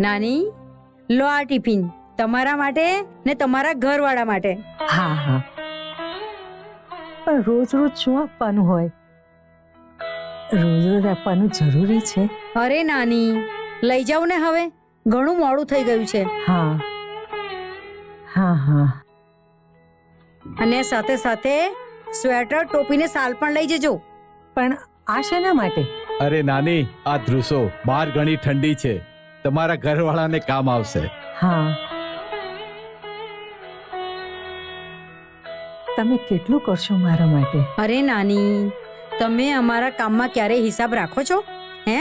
નાની, લો આ ટિફિન તમારા માટે ને તમારા ઘરવાળા માટે. હા હા, પણ રોજ રોજ શું આપવાનું હોય? રોજ રોજ આપવાનું જરૂરી છે? અરે નાની, લઈ જાઓ ને, હવે ઘણું મોડું થઈ ગયું છે. હા હા હા. અને સાથે સાથે સ્વેટર, ટોપીને શાલ પણ લઈ જજો. પણ આ શેના માટે? અરે નાની, આ ધ્રુસો બહાર ઘણી ઠંડી છે, તમારા ઘરવાળાને કામ આવશે. હા, તમે કેટલું કરશો મારા માટે? અરે નાની, તમે અમારા કામમાં ક્યારેય હિસાબ રાખો છો? હે?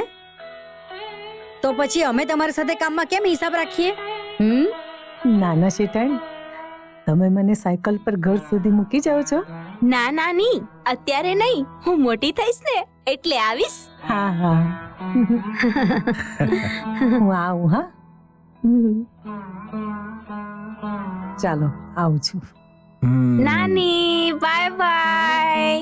તો પછી અમે તમારી સાથે કામમાં કેમ હિસાબ રાખીએ? નાના શેઠાણી, તમે મને સાયકલ પર ઘર સુધી મૂકી જાઓ છો? ના નાની, અત્યારે નહીં, હું મોટી થઈશ ને એટલે આવીશ. હા હા. હું આવું. હા, ચાલો આવું છું. નાની બાય બાય.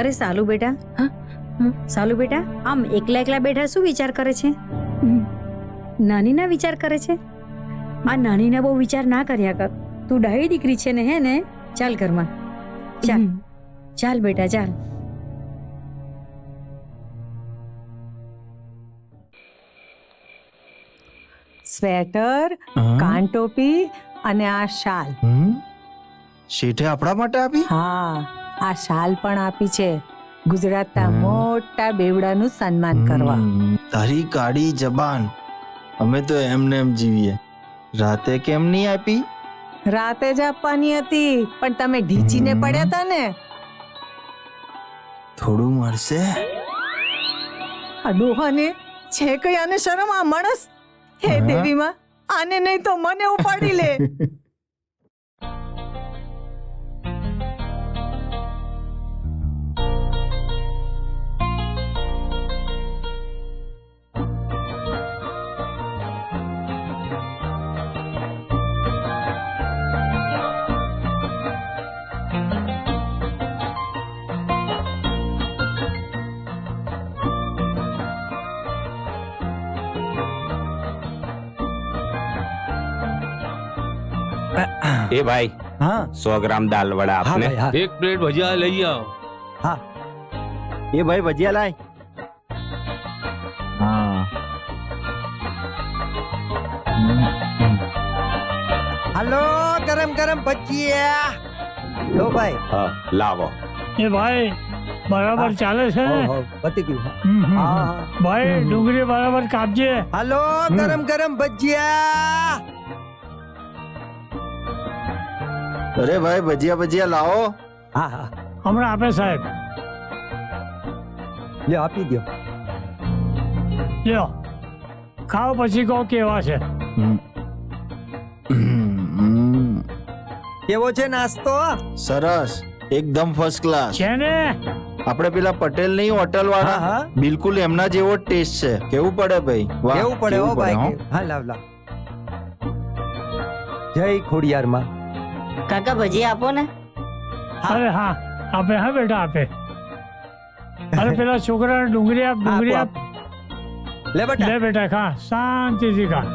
અરે સાલુ બેટા, સાલુ બેટા, આમ એકલા એકલા બેઠા શું વિચાર કરે છે? નાની ના વિચાર કરે છે? આ નાની ના બહુ વિચાર ના કર્યા કર. તું ડાહી દીકરી છે ને, હે ને? ચાલ ઘરમાં, ચાલ ચાલ બેટા ચાલ. સ્વેટર, કાન ટોપી અને આ શાલ. શેઠે આપણા માટે આપી? હા, આ શાલ પણ આપી છે ગુજરાતના મોટા બેવડાનું સન્માન કરવા. તારી કાળી જબાન, અમે તો એમને એમ જીવીએ. રાતે કેમ નહીં આપી? રાતે જ આપવાની હતી, પણ તમે ઢીચીને પડ્યા હતા ને. થોડું મળશે? આ ડોહાને છે કઈ આને શરમ? આ માણસ, હે દેવીમાં, આને નહીં તો મને ઉપાડી લે. એ ભાઈ, હા 100 ગ્રામ દાલ વડા હા આપને. ભાઈ, હા. એક પ્લેટ ભજીયા લઈ આવો. હા એ ભાઈ ભજીયા લાય. હા. હાલો, ગરમ ગરમ ભજીયા લો ભાઈ. હા, લાવો. એ ભાઈ બરાબર ચાલે છે ને? પતી ગયું. હમ. હા ભાઈ ડુંગળી બરાબર કાપજે. હાલો, ગરમ ગરમ ભજીયા. અરે ભાઈ ભજીયા ભજીયા લાવો. હા હા, હમણાં આપે સાહેબ. લ્યો આપી દો. લ્યો ખાઓ પછી કહો કેવા છે. કેવો છે નાસ્તો? સરસ, એકદમ ફર્સ્ટ ક્લાસ. છે ને? આપણે પેલા પટેલ નહીં હોટલ હા, વાળા, હા. બિલકુલ એમના જેવો ટેસ્ટ છે. કેવું પડે ભાઈ? વાહ, કેવું પડે હો ભાઈ. હો. હા લાવ લાવ. જય ખોડિયારમાં. કાકા ભજી આપો ને. અરે હા આપે, હા બેટા આપે. અરે પેલા છોકરાને ડુંગળી આપ, ડુંગળી આપ. લે બેટા. લે બેટા ખા, શાંતિથી ખા.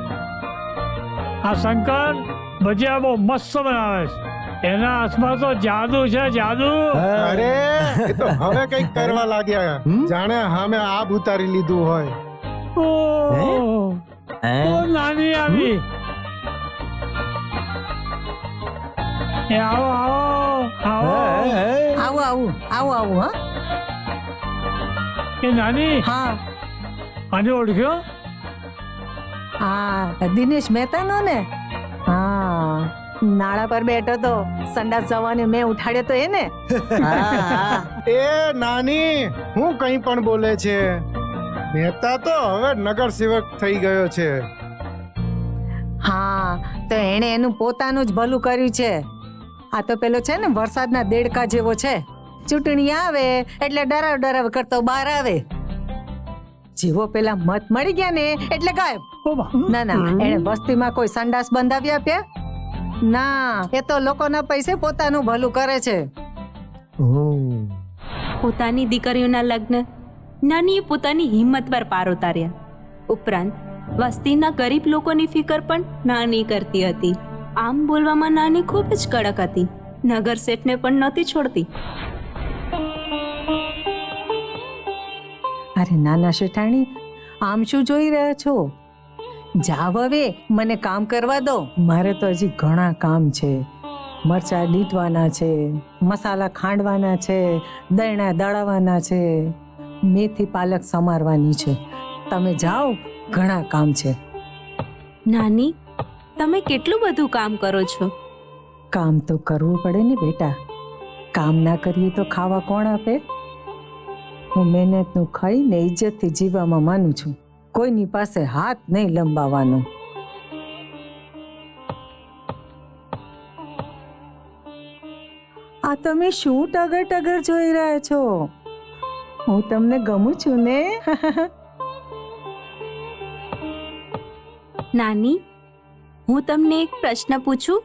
આ શંકર ભજીયા બહુ મસ્ત બનાવે છે. એના હાથમાં તો જાદુ છે, જાદુ. અરે એ તો હવે કઈક કરવા લાગ્યા, જાણે હામે આબ ઉતારી લીધું હોય. ઓહ, ઓ નાની આવી. એ આવો આવો આવો. આવું આવું આવું આવું. હા એ નાની, હા, આને ઓળખ્યો? આ દિનેશ મહેતાનો ને? હા, નાળા પર બેઠો તો સંડાસ જવાને મેં ઉઠાડ્યો તો એને. એ નાની, હું કઈ પણ બોલે છે. મહેતા તો હવે નગર સેવક થઈ ગયો છે. હા, તો એણે એનું પોતાનું જ ભલું કર્યું છે. આ તો પેલો છે ને વરસાદના દેડકા જેવો છે. ચૂંટણી આવે એટલે ડરાવ ડરાવ કરતો બહાર આવે. જેવો પેલા મત મળી ગયા ને એટલે ગાયબ. ના ના, એણે વસ્તીમાં કોઈ સંડાસ બંધાવી આપ્યા? ના, એ તો લોકોના પૈસે પોતાનું ભલું કરે છે. પોતાની દીકરીઓના લગ્ન નાનીએ પોતાની હિંમત પર પાર ઉતાર્યા. ઉપરાંત વસ્તીના ગરીબ લોકોની ફિકર પણ નાની કરતી હતી. આમ બોલવામાં નાની ખૂબ જ કડક હતી. નગર શેઠને પણ નહોતી છોડતી. અરે નાના શેઠાણી, આમ શું જોઈ રહ્યા છો? જાવ હવે, મને કામ કરવા દો. મારે તો હજી ઘણા કામ છે. મરચા દીટવાના છે, મસાલા ખાંડવાના છે, દળણા દળાવવાના છે, મેથી પાલક સમારવાની છે. તમે જાઓ, ઘણા કામ છે. નાની, તમે કેટલું બધું કામ કરો છો. કામ તો કરવું પડે ને બેટા. કામ ના કરીએ તો ખાવા કોણ આપે? હું મહેનતનું ખાઈને ઇજ્જતથી જીવવામાં માનું છું. કોઈની પાસે હાથ નહીં લંબાવવાનો. આ તમે શું ટગર ટગર જોઈ રહ્યા છો? હું તમને ગમું છું ને? નાની, હું તમને એક પ્રશ્ન પૂછું?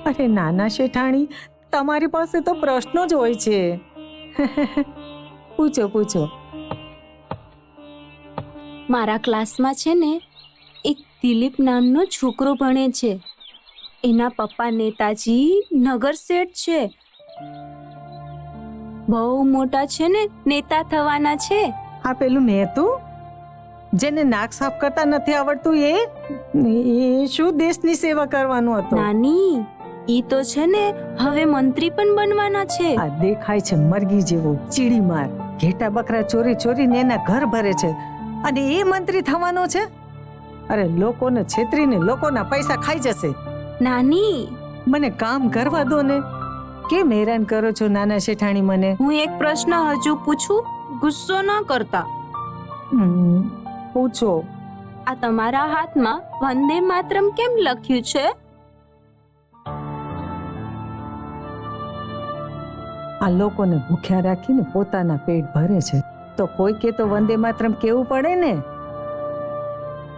અરે નાના શેઠાણી, તમારી પાસે તો પ્રશ્નો જ હોય છે. પૂછો પૂછો. મારા ક્લાસમાં છે ને એક દિલીપ નામનો છોકરો ભણે છે. એના પપ્પા નેતાજી નગર શેઠ છે. બહુ મોટા છે ને, નેતા થવાના છે. આ પેલું નેતું જેને નાક સાફ કરતા નથી આવડતું એ શું દેશની સેવા કરવાનું હતું? નાની, ઈ તો છે ને હવે મંત્રી પણ બનવાના છે. આ દેખાય છે મરઘી જેવો ચીડી માર. ઘેટા બકરા ચોરી ચોરીને એના ઘર ભરે છે અને એ મંત્રી થવાનો છે? અરે લોકોને છેતરીને લોકોના પૈસા ખાઈ જશે. નાની, મને કામ કરવા દો ને. કેમ હેરાન કરો છો નાના શેઠાણી મને? હું એક પ્રશ્ન હજુ પૂછું? ગુસ્સો ન કરતા. પૂછો. આ તમારા હાથમાં વંદે માતરમ કેમ લખ્યું છે? આ લોકોને ભૂખ્યા રાખીને પોતાના પેટ ભરે છે તો કોઈ કે તો વંદે માતરમ કેવું પડે ને.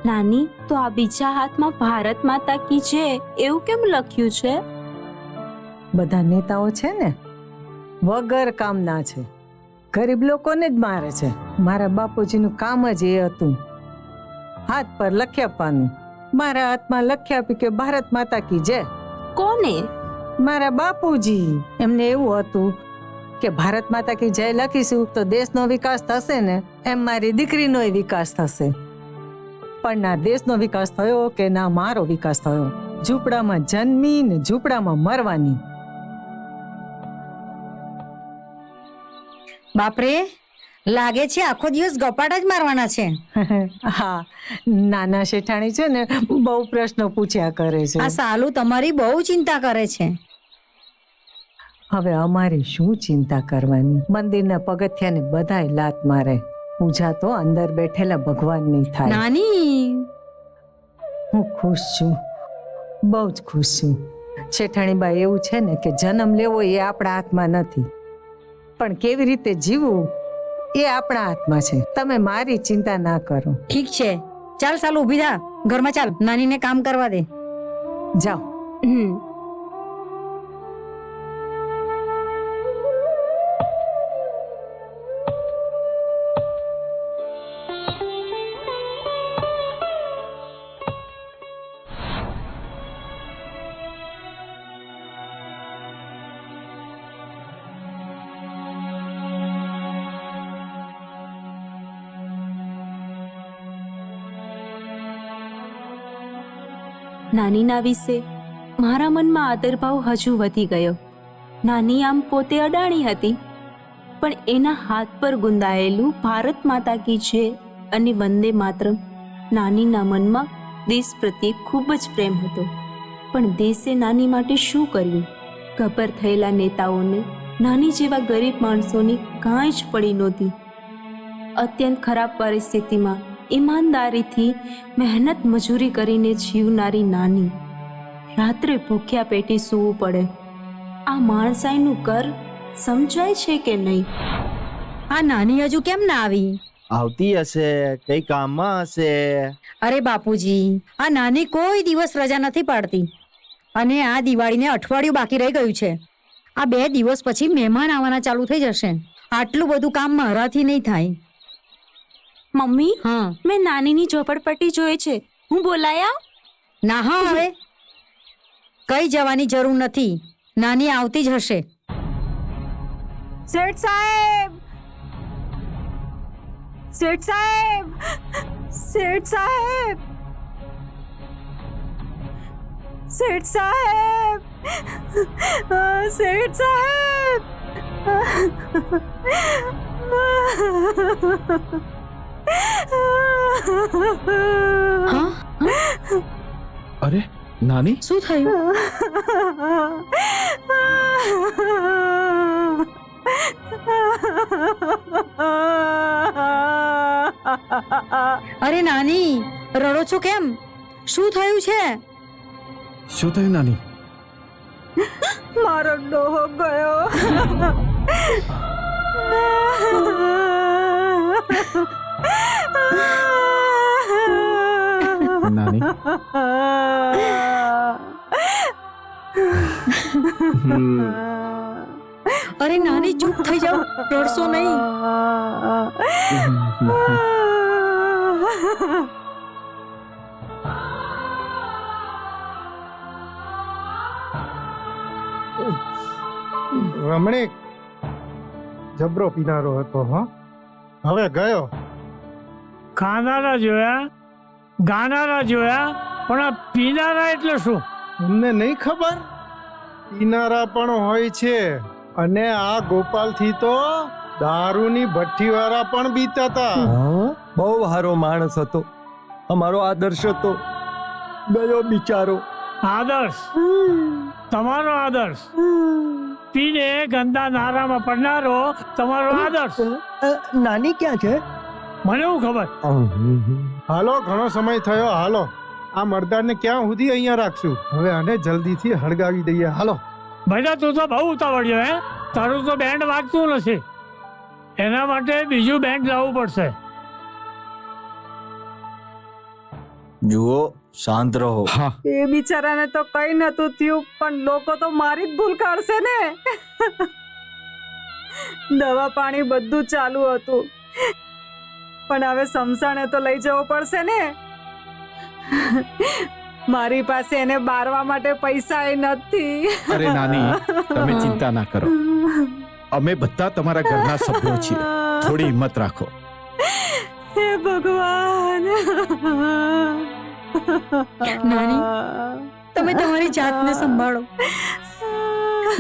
નાની, તો આ બીજા હાથમાં ભારત માતા કી જય એવું કેમ લખ્યું છે? બધા નેતાઓ છે ને વગર કામના છે, ગરીબ લોકોને જ મારે છે. મારા બાપુજીનું કામ જ એ હતું, હાથ પર લખી આપવાનું. મારા હાથમાં લખી આપી કે ભારત માતા કી જય. કોને? મારા બાપુજી. એમને એવું હતું કે ભારત માતા કી જય લખીશું તો દેશનો વિકાસ થશે ને, એમ મારી દીકરીનો વિકાસ થશે. પણ ના દેશનો વિકાસ થયો કે ના મારો વિકાસ થયો. ઝૂંપડામાં જન્મી ને ઝૂંપડામાં મરવાની. બાપરે, લાગે છે આખો દિવસ ગપાટા જ મારવાના છે. હા, નાના શેઠાણી છે ને બહુ પ્રશ્નો પૂછ્યા કરે છે. આ સાલું તમારી બહુ ચિંતા કરે છે. હવે અમારી શું ચિંતા કરવાની? મંદિરના પગથિયાને બધાય લાત મારે. પૂજા તો અંદર બેઠેલા ભગવાનની થાય. નાની, હું ખુશ છું, બહુ જ ખુશ છું. શેઠાણી બા, એવું છે ને કે જન્મ લેવો એ આપણા હાથમાં નથી, પણ કેવી રીતે જીવવું એ આપણા હાથમાં છે. તમે મારી ચિંતા ના કરો. ઠીક છે, ચાલ સાલું ઊભી થા, ઘરમાં ચાલ, નાનીને કામ કરવા દે. જાઓ. નાનીના વિશે મારા મનમાં આદરભાવ હજુ વધી ગયો. નાની આમ પોતે અડાણી હતી, પણ એના હાથ પર ગુંદાયેલું ભારત માતા કી જય અને વંદે માતરમ નાનીના મનમાં દેશ પ્રત્યે ખૂબ જ પ્રેમ હતો. પણ દેશે નાની માટે શું કર્યું? ગબ્બર થયેલા નેતાઓને નાની જેવા ગરીબ માણસોની કાંઈ જ પડી નહોતી. અત્યંત ખરાબ પરિસ્થિતિમાં ઈમાનદારીથી મહેનત મજૂરી કરીને જીવનારી નાની રાત્રે ભૂખ્યા પેટી સૂવું પડે. આ માણસાઈનું કર સમજાય છે કે નહીં? આ નાની હજુ કેમ ના આવી? આવતી હશે, કઈ કામમાં હશે. અરે બાપુજી, આ નાની કોઈ દિવસ રજા નથી પાડતી અને આ દિવાળીને અઠવાડિયું બાકી રહી ગયું છે. આ 2 દિવસ પછી મહેમાન આવવાના ચાલુ થઈ જશે. આટલું બધું કામ મારાથી નહીં થાય. મમ્મી, હા, મેં નાનીની ઝોપડપટ્ટી જોઈ છે, હું બોલાયા? ના હા, હવે કઈ જવાની જરૂર નથી, નાની આવતી જ હશે. શેઠ સાહેબ, શેઠ સાહેબ, શેઠ સાહેબ, શેઠ સાહેબ, શેઠ સાહેબ. અરે નાની, શું થયું? અરે નાની, રડો છો કેમ? શું થયું છે? શું થયું નાની? મારો ડોહો ગયો. નાની, અરે નાની, ચૂપ થઈ જાઓ, રડશો નહીં. રમણીક જબરો પીનારો હતો. હવે ગયો. ખાનારા જોયા, ગાનારા જોયા, પણ આ પીનારા એટલે શું? તમને નહીં ખબર? પીનારા પણ હોય છે. અને આ ગોપાલથી તો દારૂની ભઠ્ઠીવાળા પણ બીતા હતા. બહુ સારો માણસ હતો, અમારો આદર્શ હતો. ગયો બિચારો. આદર્શ? તમારો આદર્શ? પીને ગંદા નારામાં પડનારો તમારો આદર્શ? નાની ક્યાં છે? મને એવું ખબર. હાલો, ઘણો સમય થયો. હાલો, આ મરદાને ક્યાં સુધી અહીંયા રાખશું? હવે આને જલ્દીથી હળગાવી દઈએ. હાલો. ભાઈ, તું તો બહુ ઉતાવળ્યો. હે, તારું તો બેન્ડ વાગતું નથી. એના માટે બીજું બેન્ડ લાવવું પડશે. જુઓ, શાંત રહો. હા, એ બિચારાને તો કઈ નતું થયું, પણ લોકો તો મારી જ ભૂલ કાઢશે ને. દવા પાણી બધું ચાલુ હતું, પણ હવે સમસાણે તો લઈ જવો પડશે ને. મારી પાસે એને બારવા માટે પૈસા નથી. અરે નાની, તમે ચિંતા ના કરો. અમે બધા તમારા ઘરના સભ્યો છીએ. થોડી હિંમત રાખો. હે ભગવાન. નાની, તમે તમારી જાતને સંભાળો.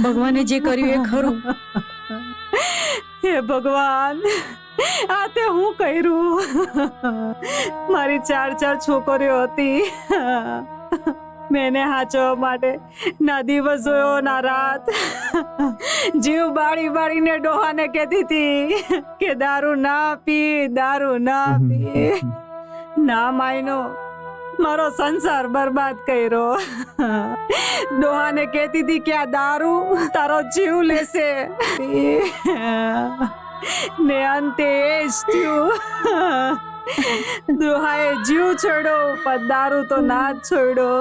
ભગવાને જે કર્યું એ ખરું. હે ભગવાન, આ તે હું કર્યું? મારી 4 છોકરીઓ હતી. મેં એને હાચવવા માટે ના દિવસ જોયો ના રાત. જીવ બાળી બાળીને ડોહાને કહેતી હતી કે દારૂ ના પી, દારૂ ના પી. ના માયનો, મારો સંસાર બરબાદ કર્યો. ડોહાને કહેતી હતી કે આ દારૂ તારો જીવ લેશે. ને અંતે એ જ થયું. દોહાએ જીવ છોડ્યો, પણ દારૂ તો ના જ છોડ્યો.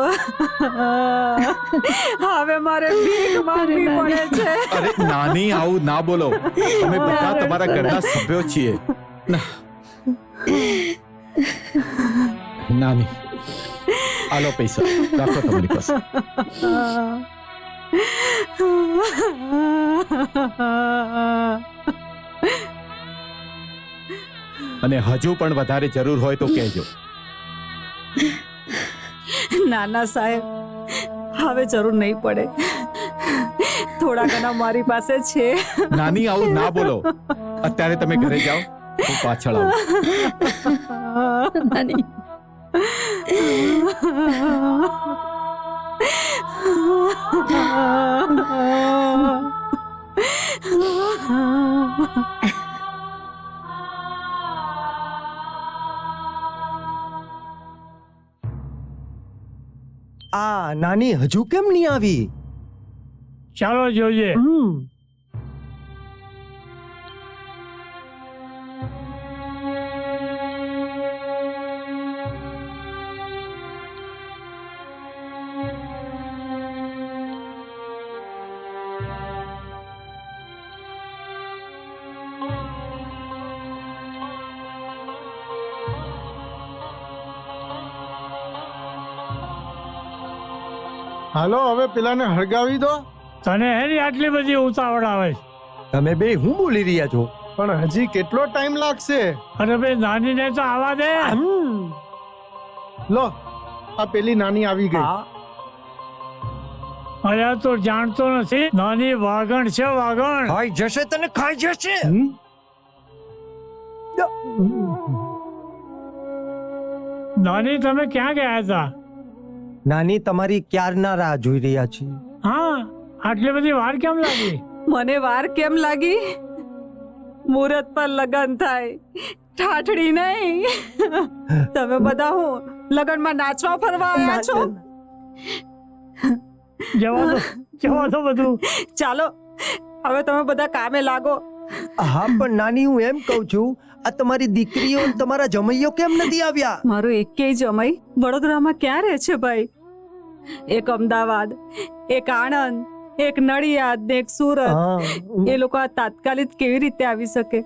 હવે મારે ભીખ માંગવી પડે છે. અરે નાની, આવું ના બોલો. અમે બધા તમારા ઘરના સભ્યો છીએ. નાની, આલો પૈસા રાખો તમારી પાસે. અને હજુ પણ વધારે જરૂર હોય તો કહેજો. નાના સાહેબ, હવે જરૂર નહીં પડે. થોડા ઘણા મારી પાસે છે. નાની, આવું ના બોલો. અત્યારે તમે ઘરે જાઓ, હું પાછળ આવું. નાની, આ નાની હજુ કેમ નહીં આવી? ચાલો જોઈએ. હાલો, હવે પેલાને હળગાવી દો. તને એની આટલી બધી ઉતાવળ આવે છે? તમે બે હું બોલી રહ્યા છો? પણ હજી કેટલો ટાઈમ લાગશે? અરે ભાઈ, નાનીને તો આવા દે. લો, આ પેલી નાની આવી ગઈ. અરે તો જાણતો નથી, નાની વાગણ છે, વાગણ. ખાઈ જશે, તને ખાઈ જશે. નાની, તમે ક્યાં ગયા હતા? નાની તમારી ક્યારના રાહ જોઈ રહ્યા છીએ. હા, આટલી બધી વાર કેમ લાગી? મને વાર કેમ લાગી? મુહૂર્ત પર લગન થાય, ઠાઠડી નહીં. તમે બધા હું લગનમાં નાચવા ફરવા આવ્યા છો? જવા દો બધું. ચાલો હવે તમે બધા કામે લાગો. હા પણ નાની હું એમ કહું છું, આ તમારી દીકરીઓ અને તમારા જમૈયો કેમ નથી આવ્યા? મારો એકેય જમાઈ વડોદરામાં ક્યાં રહે છે ભાઈ? એક અમદાવાદ, એક આણંદ, એક નડિયાદ ને એક સુરત. એ લોકો આ તાત્કાલિક કેવી રીતે આવી શકે?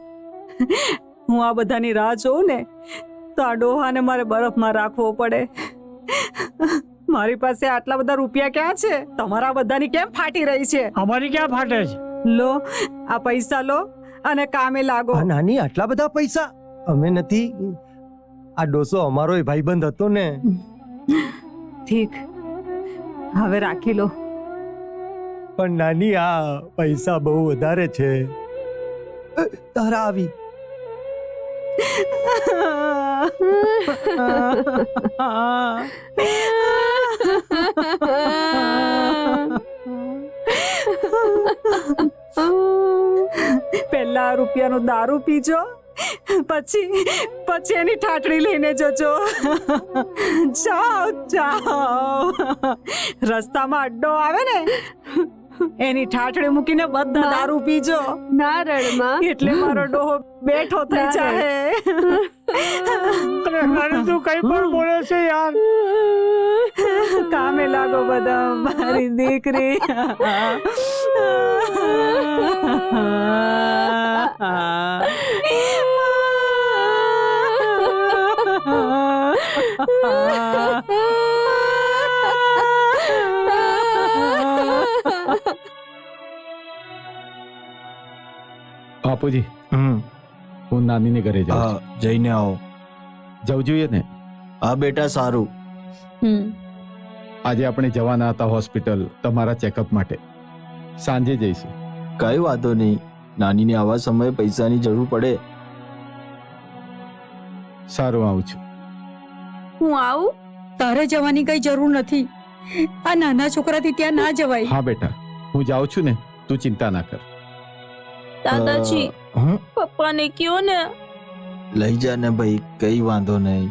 હું આ બધાની રાહ જોઉં ને તો આ ડોહાને મારે બરફમાં રાખવો પડે. મારી પાસે આટલા બધા રૂપિયા ક્યાં છે? તમારા બધાની કેમ ફાટી રહી છે? અમારી ક્યાં ફાટે છે? લો આ પૈસા લો અને કામે લાગો. નાની આટલા બધા પૈસા અમે નથી. આ ડોસો અમારો ભાઈબંધ હતો ને. ઠીક, હવે રાખી લો. પણ નાની આ પૈસા બહુ વધારે છે. તારા આવી પહેલા રૂપિયાનો દારૂ પીજો, પછી એની ઠાઠડી લઈને જજો. જાઓ જાઓ, રસ્તામાં અડ્ડો આવે ને એની ઠાઠડી મૂકીને બધા દારૂ પીજો. ના રડમાં. એટલે મારો ડોહો બેઠો થઈ જાય. તું કઈ પણ બોલે છે યાર. કામે લાગો બધા, મારી દીકરી. બાપુજી, હું નાનીને ઘરે જાઉં છું. જઈને આવો. જવું જોઈએ ને? હા બેટા, સારું. આજે આપણે જવાના હતા હોસ્પિટલ તમારા ચેકઅપ માટે. સાંજે જઈશું. કઈ વાંધો નહીં. નાનીને આવા સમયે પૈસાની જરૂર પડે. સારું, આવું છું. હું આવું? તારે જવાની કઈ જરૂર નથી. આ નાના છોકરાથી ત્યાં ના જવાય. હા બેટા, હું જાઉં છું ને, તું ચિંતા ના કર. દાદાજી, પપ્પાને કયો ને. લઈ જા ને ભાઈ, કઈ વાંધો નહીં.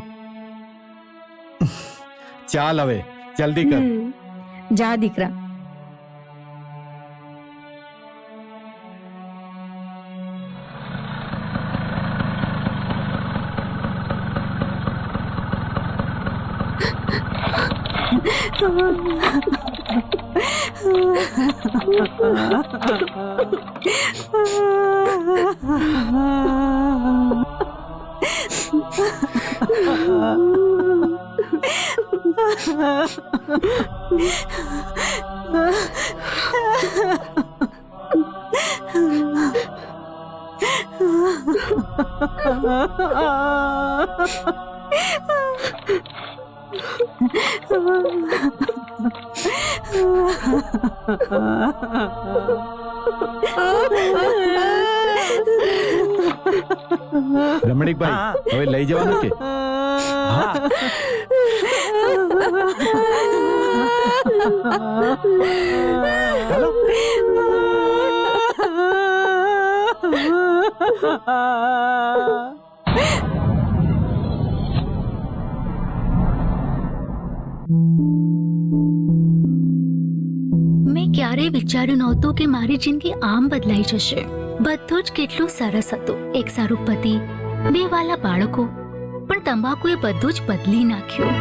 ચાલ હવે જલ્દી કર. જા દીકરા. રમણીકભાઈ, હવે લઈ જવાનું કે? મેં ક્યારેય વિચાર્યું નહોતું કે મારી જિંદગી આમ બદલાઈ જશે. બધું જ કેટલું સરસ હતું. એક સારું પતિ, બે વાલા બાળકો, પણ તંબાકુએ બધું જ બદલી નાખ્યું.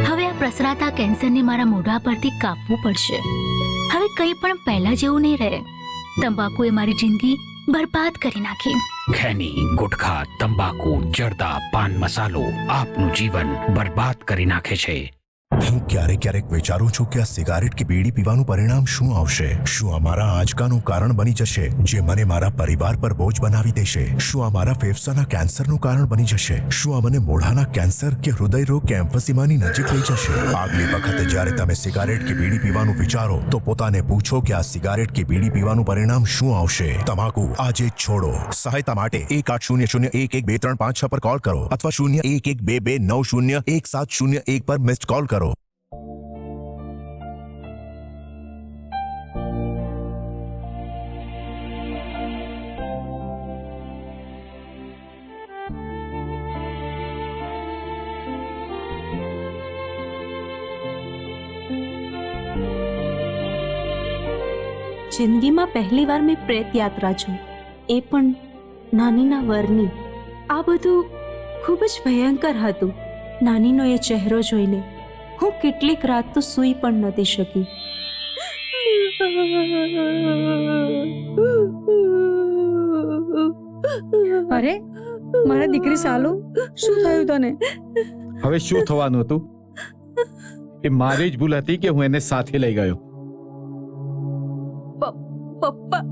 હવે આ પ્રસરાતા કેન્સરને મારા મોઢા પરથી કાપવું પડશે. હવે કંઈ પણ પહેલા જેવું નહીં રહે. તંબાકુએ મારી જિંદગી બરબાદ કરી નાખી. ખૈની, ગુટખા, તંબાકુ, જર્દા, પાન મસાલો આપનું જીવન બરબાદ કરી નાખે છે. હું ક્યારેક વિચારું છું કે આ સિગારેટ કે બીડી પીવાનું પરિણામ શું આવશે. શું આ મારા આંચકાનું કારણ બની જશે, જે મને મારા પરિવાર પર બોજ બનાવી દેશે? શું આ મારા ફેફસાના કેન્સરનું કારણ બની જશે? શું આ મને મોઢાના કેન્સર કે હૃદય રોગ કે એમ્ફસીમાની નજીક લઈ જશે? આગલી વખતે જ્યારે તમે સિગારેટ કે બીડી પીવાનું વિચારો તો પોતાને પૂછો કે આ સિગારેટ કે બીડી પીવાનું પરિણામ શું આવશે. તમાકુ આજે જ છોડો. સહાયતા માટે 180011235 પર કોલ કરો અથવા 0112290170 પર મિસ્ડ કોલ કરો. જિંદગીમાં પહેલી વાર મેં પ્રેત યાત્રા જોઈ, એ પણ નાનીના વરની. આ બધું ખૂબ જ ભયંકર હતું. નાનીનો એ ચહેરો જોઈને હું કેટલીક રાત તો સૂઈ પણ નથી શકી. અરે મારા દીકરી સાલુ, શું થયું તને? હવે શું થવાનું હતું? એ મારી જ ભૂલ હતી કે હું એને સાથે લઈ ગયો. પપ્પા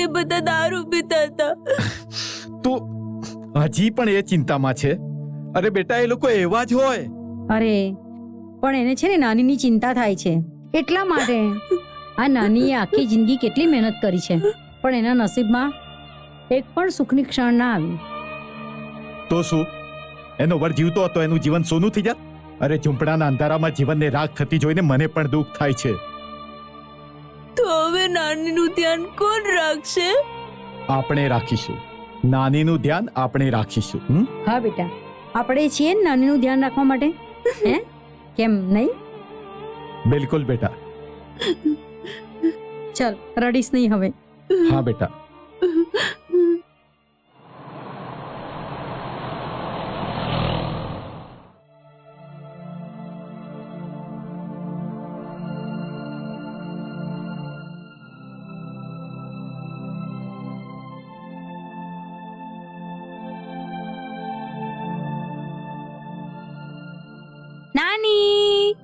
એ બધા દારૂ પીતા હતા. તું હજી પણ એ ચિંતામાં છે? અરે બેટા, એ લોકો એવા જ હોય. અરે પણ એને છે ને નાનીની ચિંતા થાય છે, એટલા માટે. આ નાનીએ આખી જિંદગી કેટલી મહેનત કરી છે, પણ એના નસીબમાં એક પણ સુખની ક્ષણ ના આવી. તો શું એનો વર જીવતો હતો, એનું જીવન સોનું થઈ જાત? અરે ઝૂંપડાના અંધારામાં જીવનને રાખ થતી જોઈને મને પણ દુઃખ થાય છે. તો હવે નાનીનું ધ્યાન કોણ રાખશે? આપણે રાખીશું. નાનીનું ધ્યાન આપણે રાખીશું. હા બેટા, આપણે છીએ ને નાનીનું ધ્યાન રાખવા માટે. હે, કેમ નહીં? બિલકુલ બેટા. ચલ, રડીશ નહીં હવે. હા બેટા. નાની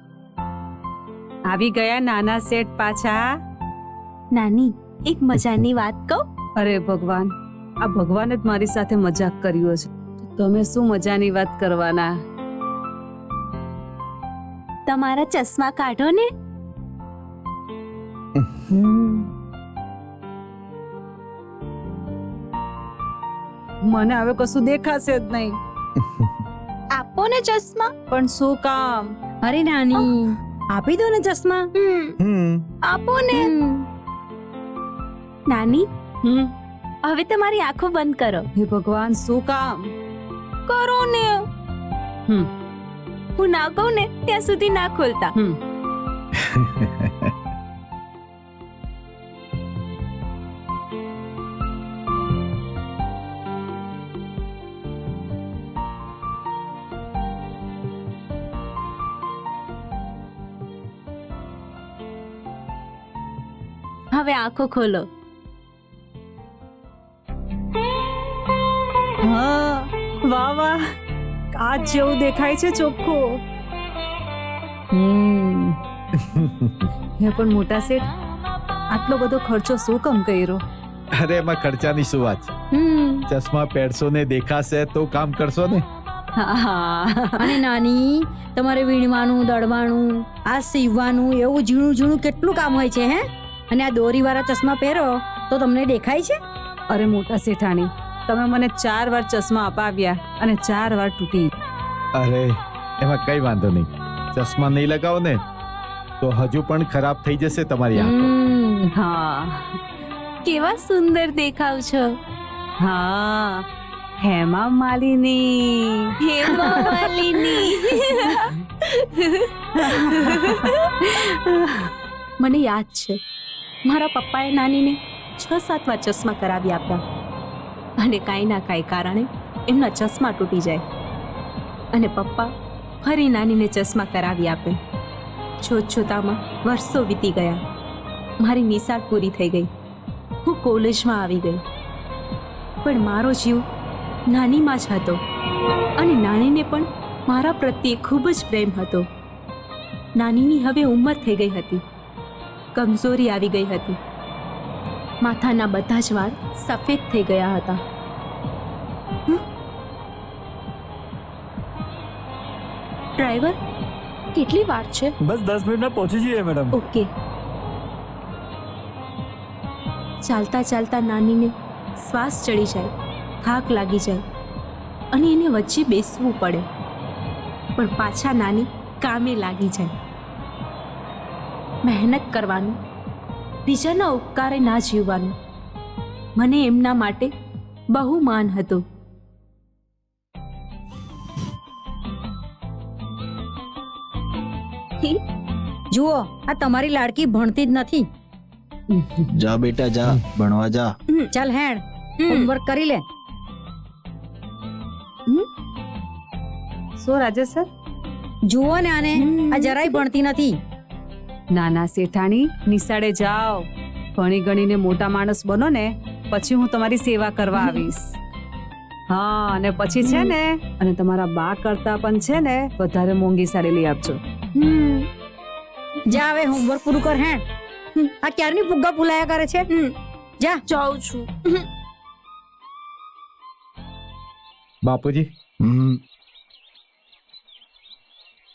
આવી ગયા નાના શેઠ પાછા. નાની, એક મજાની વાત કહું? અરે ભગવાન, આ ભગવાને જ મારી સાથે મજાક કર્યો છે. તમે શું મજાની વાત કરવાના? તમારા ચશ્મા કાઢો ને. મને હવે કશું દેખાશે જ નહીં. આપો ને ચશ્મા. પણ શું કામ? અરે નાની, આપી દો ને ચશ્મા. આપો ને. નાની, હવે તમારી આંખો બંધ કરો. હે ભગવાન, શું કામ? કરો ને. હું ના કહું ને ત્યાં સુધી ના ખોલતા. હવે આંખો ખોલો. હા, વાહ વાહ, કાચ જેવું દેખાય છે ચોખ્ખું. હે પણ મોટા શેઠ, આટલો બધો ખર્ચો શું કામ કર્યો? અરે એમાં ખર્ચાની શું વાત છે? ચશ્મા પહેરશો ને દેખાશે તો કામ કરશો ને. અને નાની, તમારે વીણવાનું, દળવાનું, આ સીવવાનું, એવું ઝીણું ઝીણું કેટલું કામ હોય છે. હે, અને આ દોરીવાળા ચશ્મા પહેરો તો તમને દેખાય છે? અરે મોટા શેઠાણી, તમે મને 4 વાર ચશ્મા અપાવ્યા અને 4 વાર તૂટી. અરે એમાં કઈ વાંધો નહીં. ચશ્મા નહીં લગાવો ને તો હજુ પણ ખરાબ થઈ જશે તમારી આંખો. હા, કેવા સુંદર દેખાવ છો. હા, હેમા માલિની. હેમા માલિની. મને યાદ છે, મારા પપ્પાએ નાનીને 6-7 વાર ચશ્મા કરાવી આપ્યા, અને કાંઈ ના કાંઈ કારણે એમના ચશ્મા તૂટી જાય અને પપ્પા ફરી નાનીને ચશ્મા કરાવી આપે. જોતજોતામાં વર્ષો વીતી ગયા. મારી નિશાળ પૂરી થઈ ગઈ. હું કોલેજમાં આવી ગઈ. પણ મારો જીવ નાનીમાં જ હતો, અને નાનીને પણ મારા પ્રત્યે ખૂબ જ પ્રેમ હતો. નાનીની હવે ઉંમર થઈ ગઈ હતી, કમજોરી આવી ગઈ હતી. માથાના બધા જ વાળ સફેદ થઈ ગયા હતા. ડ્રાઈવર, કેટલી વાર છે? બસ 10 મિનિટમાં પહોંચી જઈએ મેડમ. ઓકે. ચાલતા ચાલતા નાનીને શ્વાસ ચડી જાય, થાક લાગી જાય, અને એને વચ્ચે બેસવું પડે, પણ પાછા નાની કામે લાગી જાય. મહેનત કરવાનું, બીજાના ઉપકારે ના જીવવાનું, મને એમના માટે બહુ માન હતું. જુઓ, આ તમારી લાડકી ભણતી જ નથી. જા બેટા જા, ભણવા જા. ચાલ હેડ, હોમવર્ક કરી લે. શું રાજેશ સર? જુઓ ને આને, આ જરાય ભણતી નથી. નાના શેઠાણી, નિશાળે જાઓ, ભણી ગણીને મોટા માણસ બનો ને પછી હું તમારી સેવા કરવા આવીશ. હા, અને પછી છે ને, અને તમારા બા કરતા પણ છે ને વધારે મોંઘી સાડી લઈ આપજો. જા હવે હોમવર્ક પૂરું કર હેડ. આ ક્યારની ફુગ્ગા ફૂલાયા કરે છે? જા. જાઉં છું. બાપુજી,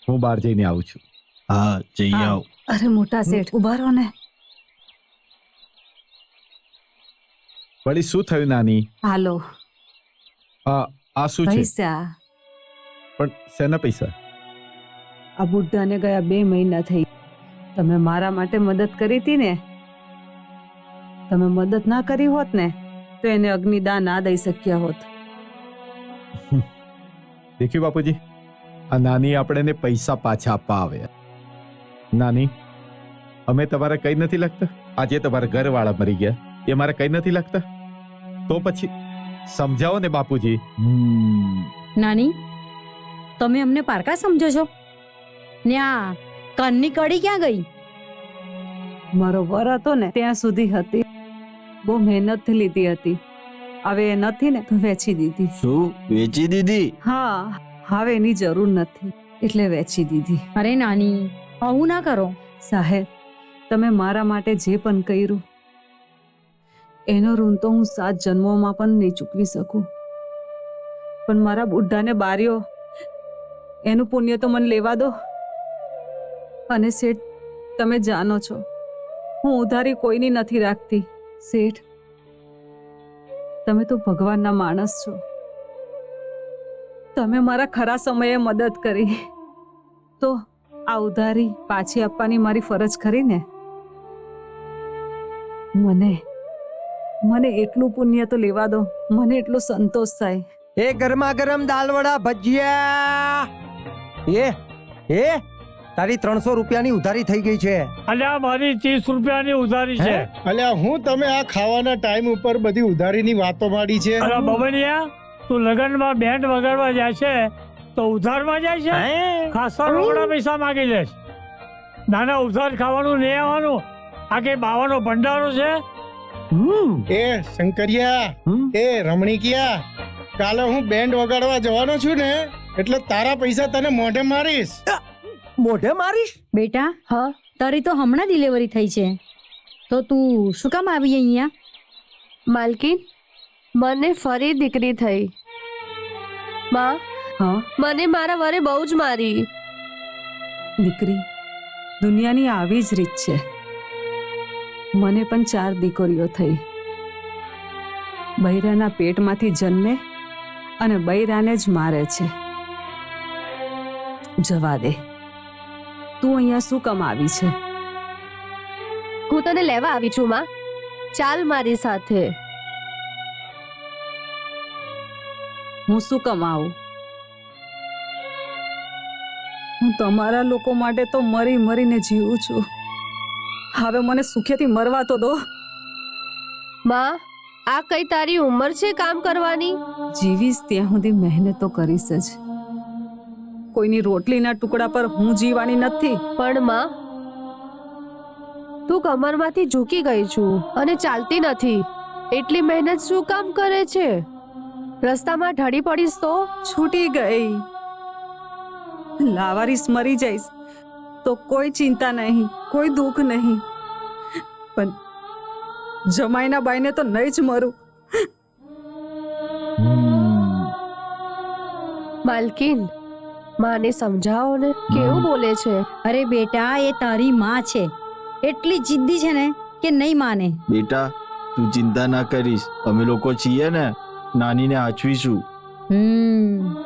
હું બહાર જઈને આવું છું. હા, જઈ આવ. અરે મોટા શેઠ, ઉભા રહો ને. વળી શું થયું નાની? હાલો આ શું છે? પૈસા. પણ શેના પૈસા? આ બુઢાને ગયા 2 મહિના થઈ. તમે મારા માટે મદદ કરી હતી ને, તમે મદદ ના કરી હોત ને તો એને અગ્નિદાન ના દઈ શક્યા હોત. દેખ્યું બાપુજી, આ નાની આપણને પૈસા પાછા આપવા આવ્યા. નાની, અમે તમારે કઈ નથી લાગતા? આજે તમારા ઘરવાળા મરી ગયા, એ મારે કઈ નથી લાગતા? તો પછી સમજાવો ને બાપુજી. નાની, તમે અમને પારકા સમજો છો ને? આ કાનની કડી ક્યાં ગઈ? મારો વર હતો ને ત્યાં સુધી હતી, બહુ મહેનતથી લીધી હતી. હવે એ નથી ને તો વેચી દીધી. શું વેચી દીધી? હા, હવે એની જરૂર નથી એટલે વેચી દીધી. અરે નાની, આવું ના કરો. સાહેબ, તમે મારા માટે જે પણ કર્યું એનો ઋણ તો હું 7 જન્મોમાં પણ નહીં ચૂકવી શકું. પણ મારા બુઢાને બાર્યો એનું પુણ્ય તો મને લેવા દો. અને શેઠ, તમે જાણો છો હું ઉધારી કોઈની નથી રાખતી. શેઠ, તમે તો ભગવાનના માણસ છો. તમે મારા ખરા સમયે મદદ કરી તો આ ઉધારી પાછી આપવાની મારી ફરજ ખરી ને. મને એટલું પુણ્ય તો લેવા દો, મને એટલો સંતોષ થાય. એ ગરમા ગરમ દાલ વડા ભજીયા. એ તારી 300 રૂપિયાની ઉધારી થઈ ગઈ છે. અલ્યા મારી 30 રૂપિયાની ઉધારી છે. અલ્યા હું તમે આ ખાવાના ટાઈમ ઉપર બધી ઉધારીની વાતો માંડી છે? અરે બબનિયા, તું લગનમાં બેન્ડ વગાડવા જાય છે તો ઉધારમાં જાય છે? ખાસા રોકડા પૈસા માંગી લેશ. નાના ઉધાર ખાવાનું નહીં આવવાનું. આ કઈ બાવાનો ભંડારો છે? એ શંકરિયા, એ રમણીકિયા, કાલે હું બેન્ડ વગાડવા જવાનો છું ને એટલે તારા પૈસા તને મોઢે મારીશ. મોઢે મારીશ? બેટા, હા, તારી તો હમણાં ડિલિવરી થઈ છે તો તું શું કામ આવી અહીંયા? માલકીન, મને ફરી દીકરી થઈ. માં, હા, મને મારા વરે બહુ જ મારી. દીકરી, દુનિયાની આવી જ રીત છે. મને પણ 4 દીકરીઓ થઈ. બૈરાના પેટમાંથી જન્મે અને બૈરાને જ મારે છે. જવા દે, તું અહીંયા શું કામ આવી છે? હું તને લેવા આવી છું માં, ચાલ મારી સાથે. હું શું કામ આવું? હું તમારા લોકો માટે તો મરી મરીને જીવું છું. હવે મને સુખેથી મરવા તો દો. માં, આ કઈ તારી ઉંમર છે કામ કરવાની? જીવીશ ત્યાં સુધી મહેનત તો કરીશ જ. કોઈની રોટલીના ટુકડા પર હું જીવાની નથી. પણ માં, તું કમરમાંથી ઝૂકી ગઈ છું અને ચાલતી નથી. એટલી મહેનત શું કામ કરે છે? રસ્તામાં ઢળી પડીશ તો? છૂટી ગઈ. લાવારીસ મરી જઈશ તો કોઈ ચિંતા નહીં, કોઈ દુઃખ નહીં. પણ જમાઈના બાઈને તો નહીં જ મરું. માલકીન, માને સમજાવો ને, કેવું બોલે છે? અરે બેટા, એ તારી માં છે, એટલી જિદ્દી છે ને કે નહીં માને. બેટા, તું ચિંતા ના કરીશ, અમે લોકો છીએ ને, નાનીને આચવીશું.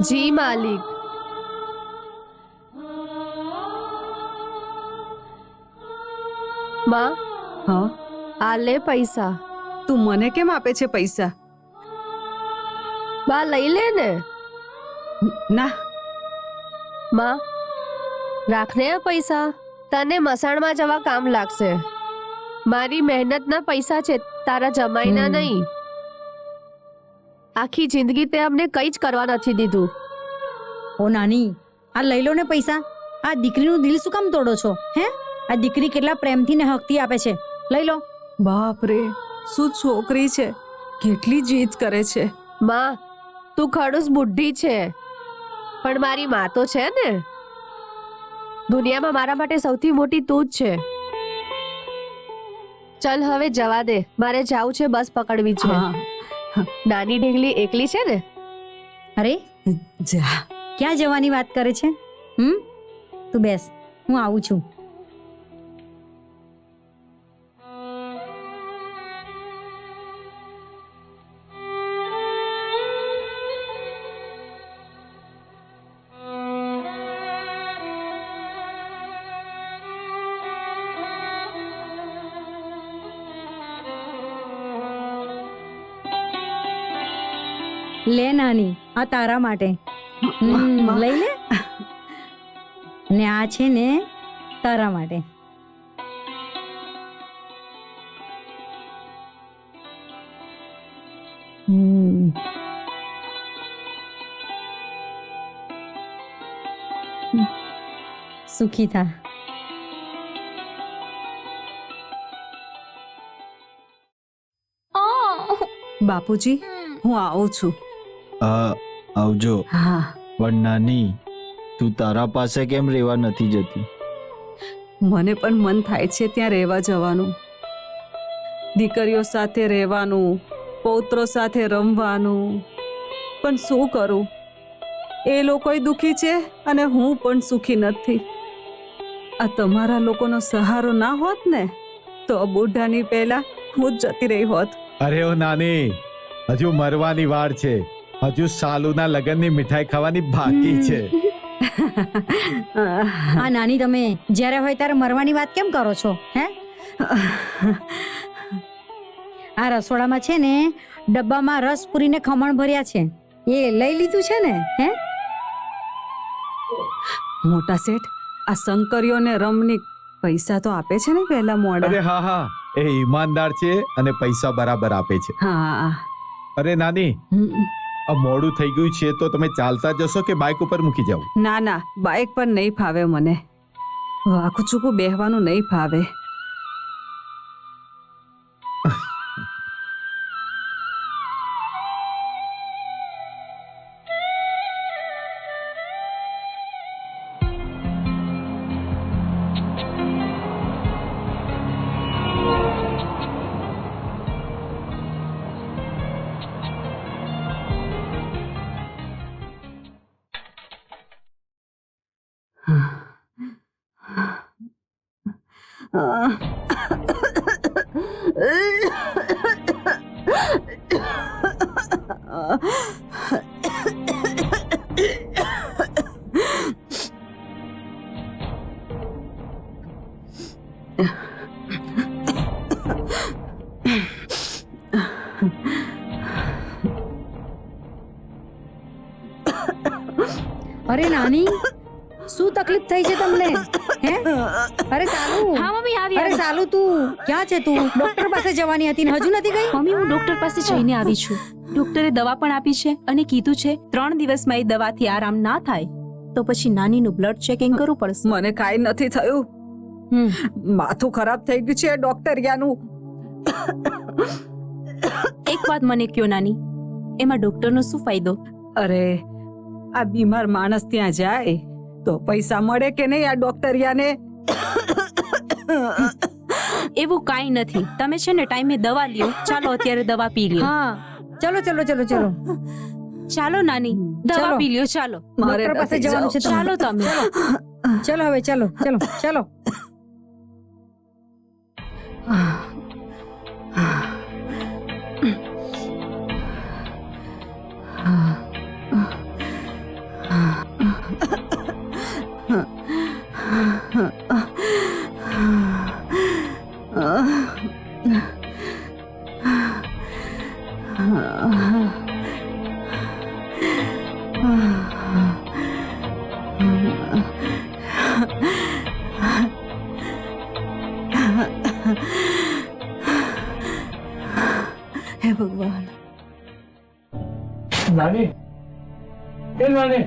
જી માલિક. માં, હા, આ લે પૈસા. તું મને કેમ આપે છે પૈસા? બા લઈ લે ને. ના માં, રાખને આ પૈસા, તને મસાણમાં જવા કામ લાગશે. મારી મહેનતના પૈસા છે, તારા જમાઈના નહીં. આખી જિંદગી તે અમને કંઈ જ કરવા નથી દીધું. ઓ નાની, આ લઈ લો ને પૈસા. આ દીકરીનું દિલ શું કામ તોડો છો? હે, આ દીકરી કેટલા પ્રેમથી ને હકથી આપે છે. લઈ લો. બાપ રે, શું છોકરી છે, કેટલી જીદ કરે છે. માં, તું ખડૂસ બુઢી છે, પણ મારી માં તો છે ને. દુનિયામાં મારા માટે સૌથી મોટી તું જ છે. ચલ હવે જવા દે, મારે જાવું છે, બસ પકડવી છે. નાની ઢીંગલી એકલી છે ને. અરે જા, ક્યાં જવાની વાત કરે છે? તું બેસ, હું આવું છું. લે નાની, આ તારા માટે. લઈ લે. ને આ છે ને તારા માટે. સુખી થા. બાપુજી, હું આવું છું. આવજો. હા, પણ નાની, તું તારા પાસે કેમ રહેવા નથી જતી? મને પણ મન થાય છે ત્યાં રહેવા જવાનું. દીકરીઓ સાથે રહેવાનું, પૌત્રો સાથે રમવાનું, પણ શું કરું? એ લોકોય દુખી છે અને હું પણ સુખી નથી. આ તમારા લોકોનો સહારો ના હોત ને તો બુઢાની પહેલા હું જ જતી રહી હોત. અરે ઓ નાની, હજુ મરવાની વાર છે. હજુ સાલુના લગનની મીઠાઈ ખાવાની બાકી છે. આ નાની, તમે જ્યારે હોય ત્યારે મરવાની વાત કેમ કરો છો? હે, આ રસોડામાં છે ને ડબ્બામાં રસ પૂરીને ખમણ ભર્યા છે, એ લઈ લીધું છે ને? હે, મોટા શેઠ, આ શંકરીઓને રમની પૈસા તો આપે છે ને પહેલા મોડા? અરે હા હા, એ ઈમાનદાર છે અને પૈસા બરાબર આપે છે. હા. અરે નાની, આ મોડું થઈ ગયું છે તો તમે ચાલતા જશો કે બાઇક ઉપર મૂકી જાવ? ના ના, બાઇક પર નહીં ફાવે મને. વાકું ચૂકું બેહવાનું નહીં ફાવે. અરે નાની, શું તકલીફ થઈ છે તમને? હે, અરે સાલુ. હા મમ્મી, આવી. અરે સાલુ, તું ક્યાં છે? તું ડોક્ટર પાસે જવાની હતી ને હજુ નથી ગઈ? મમ્મી, હું ડોક્ટર પાસે જઈને આવી છું. ડોક્ટરે દવા પણ આપી છે અને કીધું છે 3 દિવસમાં એ દવાથી આરામ ના થાય તો પછી નાનીનું બ્લડ ચેકિંગ કરવું પડશે. મને કાંઈ નથી થયું. માથું ખરાબ થઈ ગયું છે ડોક્ટરિયાનું. એક વાત મને કયો નાની, એમાં ડોક્ટરનો શું ફાયદો? અરે, આ બીમાર માણસ ત્યાં જાય તો પૈસા મળે કે નહીં આ ડોક્ટરિયાને? એવું કાંઈ નથી. તમે છે ને ટાઈમે દવા લ્યો. ચાલો અત્યારે દવા પી લ્યો. હા, ચલો ચલો ચલો ચલો. ચાલો નાની, દવા પી લ્યો. ચાલો, ડોક્ટર પાસે જવાનું છે. ચાલો તમે. ચલો હવે, ચલો ચલો ચલો. નાની એ નાની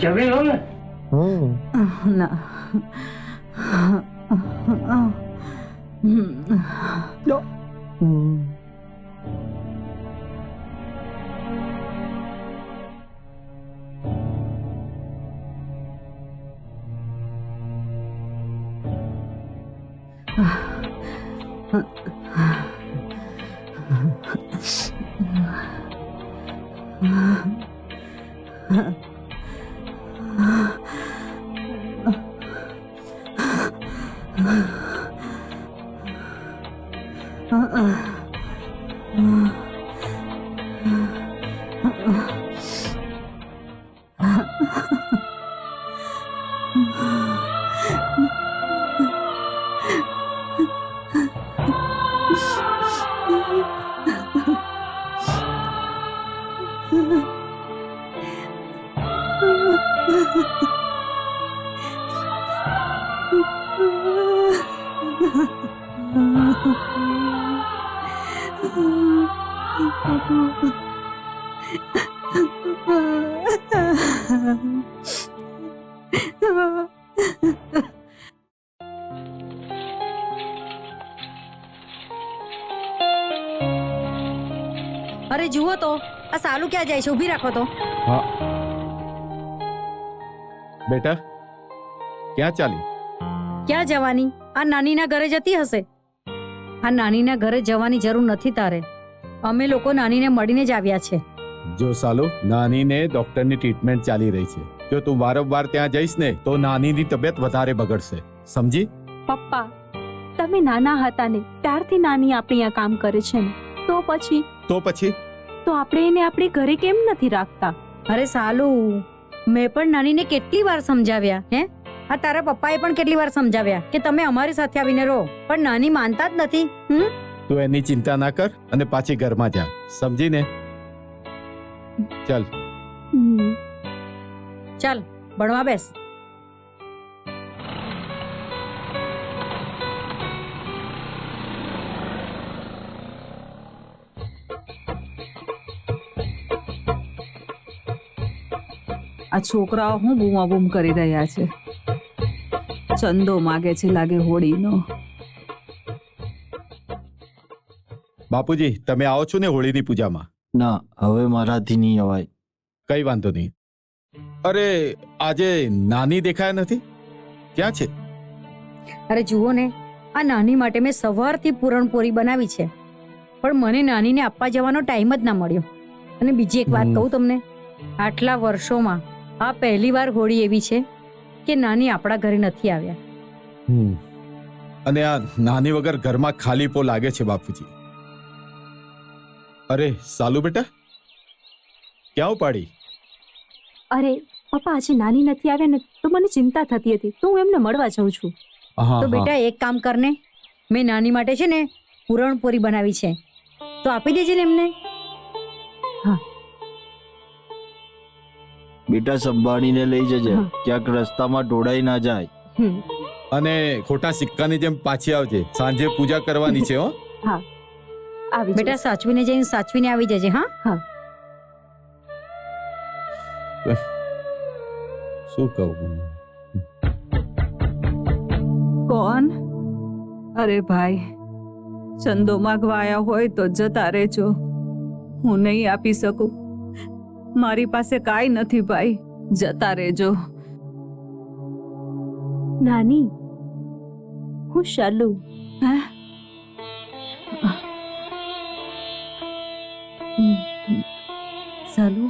જમી લો ને. ના અરે જુઓ તો આ સાલું ક્યાં જાય છે? ઊભી રાખો તો. હા બેટા, ક્યાં ચાલી? ક્યાં જવાની? આ નાનીના ઘરે જતી હશે. આ નાનીના ઘરે જવાની જરૂર નથી તારે. અમે લોકો નાનીને મળીને જ આવ્યા છે. જો સાલો, નાનીને ડોક્ટરની ટ્રીટમેન્ટ ચાલી રહી છે. જો તું વારંવાર ત્યાં જઈશ ને તો નાનીની તબિયત વધારે બગડશે, સમજી? પપ્પા, તમે નાના હતા ને ત્યારથી નાની આપણી અહીંયા કામ કરે છે ને, તો પછી તો આપણે એને આપણી ઘરે કેમ નથી રાખતા? અરે સાલું, મેં પણ નાનીને કેટલી વાર સમજાવ્યા હે. આ તારા પપ્પાએ પણ કેટલી વાર સમજાવ્યા કે તમે અમારી સાથે આવીને રહો, પણ નાની માનતા જ નથી. તું એની ચિંતા ના કર અને પાછી ઘરમાં જા, સમજી ને? ચાલ ચાલ ભણવા બેસ. આ છોકરાઓ હું બૂમા બૂમ કરી રહ્યા છે. ચંદો માગે છે લાગે હોળીનો. બાપુજી, તમે આવો છો ને હોળીની પૂજામાં? ના, હવે મારાથી નહીં અવાય. કઈ વાંધો નહીં. અરે આજે નાની દેખાયા નથી, ક્યાં છે? અરે જુઓ ને, આ નાની માટે મેં સવારથી પૂરણપોરી બનાવી છે, પણ મને નાનીને આપવા જવાનો ટાઈમ જ ના મળ્યો. અને બીજી એક વાત કહું તમને, આટલા વર્ષોમાં આ પહેલી વાર હોળી એવી છે કે નાની આપણા ઘરે નથી આવ્યા. અને આ નાની વગર ઘરમાં ખાલીપો લાગે છે બાપુજી. અરે સાલુ બેટા, ક્યાં ઉપાડી? અરે પપ્પા, આજે નાની નથી આવ્યા ને તો મને ચિંતા થતી હતી, તો હું એમને મળવા જાઉં છું. તો બેટા એક કામ કરને, મેં નાની માટે છે ને પૂરણપોરી બનાવી છે, તો આપી દેજે ને એમને. હા બેટા, સંભાળીને લઈ જજે, ક્યાંક રસ્તામાં ઢોળાઈ ના જાય. અને ખોટા સિક્કાની જેમ પાછી આવજે, સાંજે પૂજા કરવાની છે. હો હા, આવી બેટા સાચવીને જઈને સાચવીને આવી જજે. હા હા. શું કહું? કોણ? અરે ભાઈ, ચંદો માગવા આવ્યા હોય તો જતા રહેજો. હું નહીં આપી શકું, મારી પાસે કાંઈ નથી ભાઈ, જતા રહેજો. નાની, હું શાલુ. હે? ચાલુ.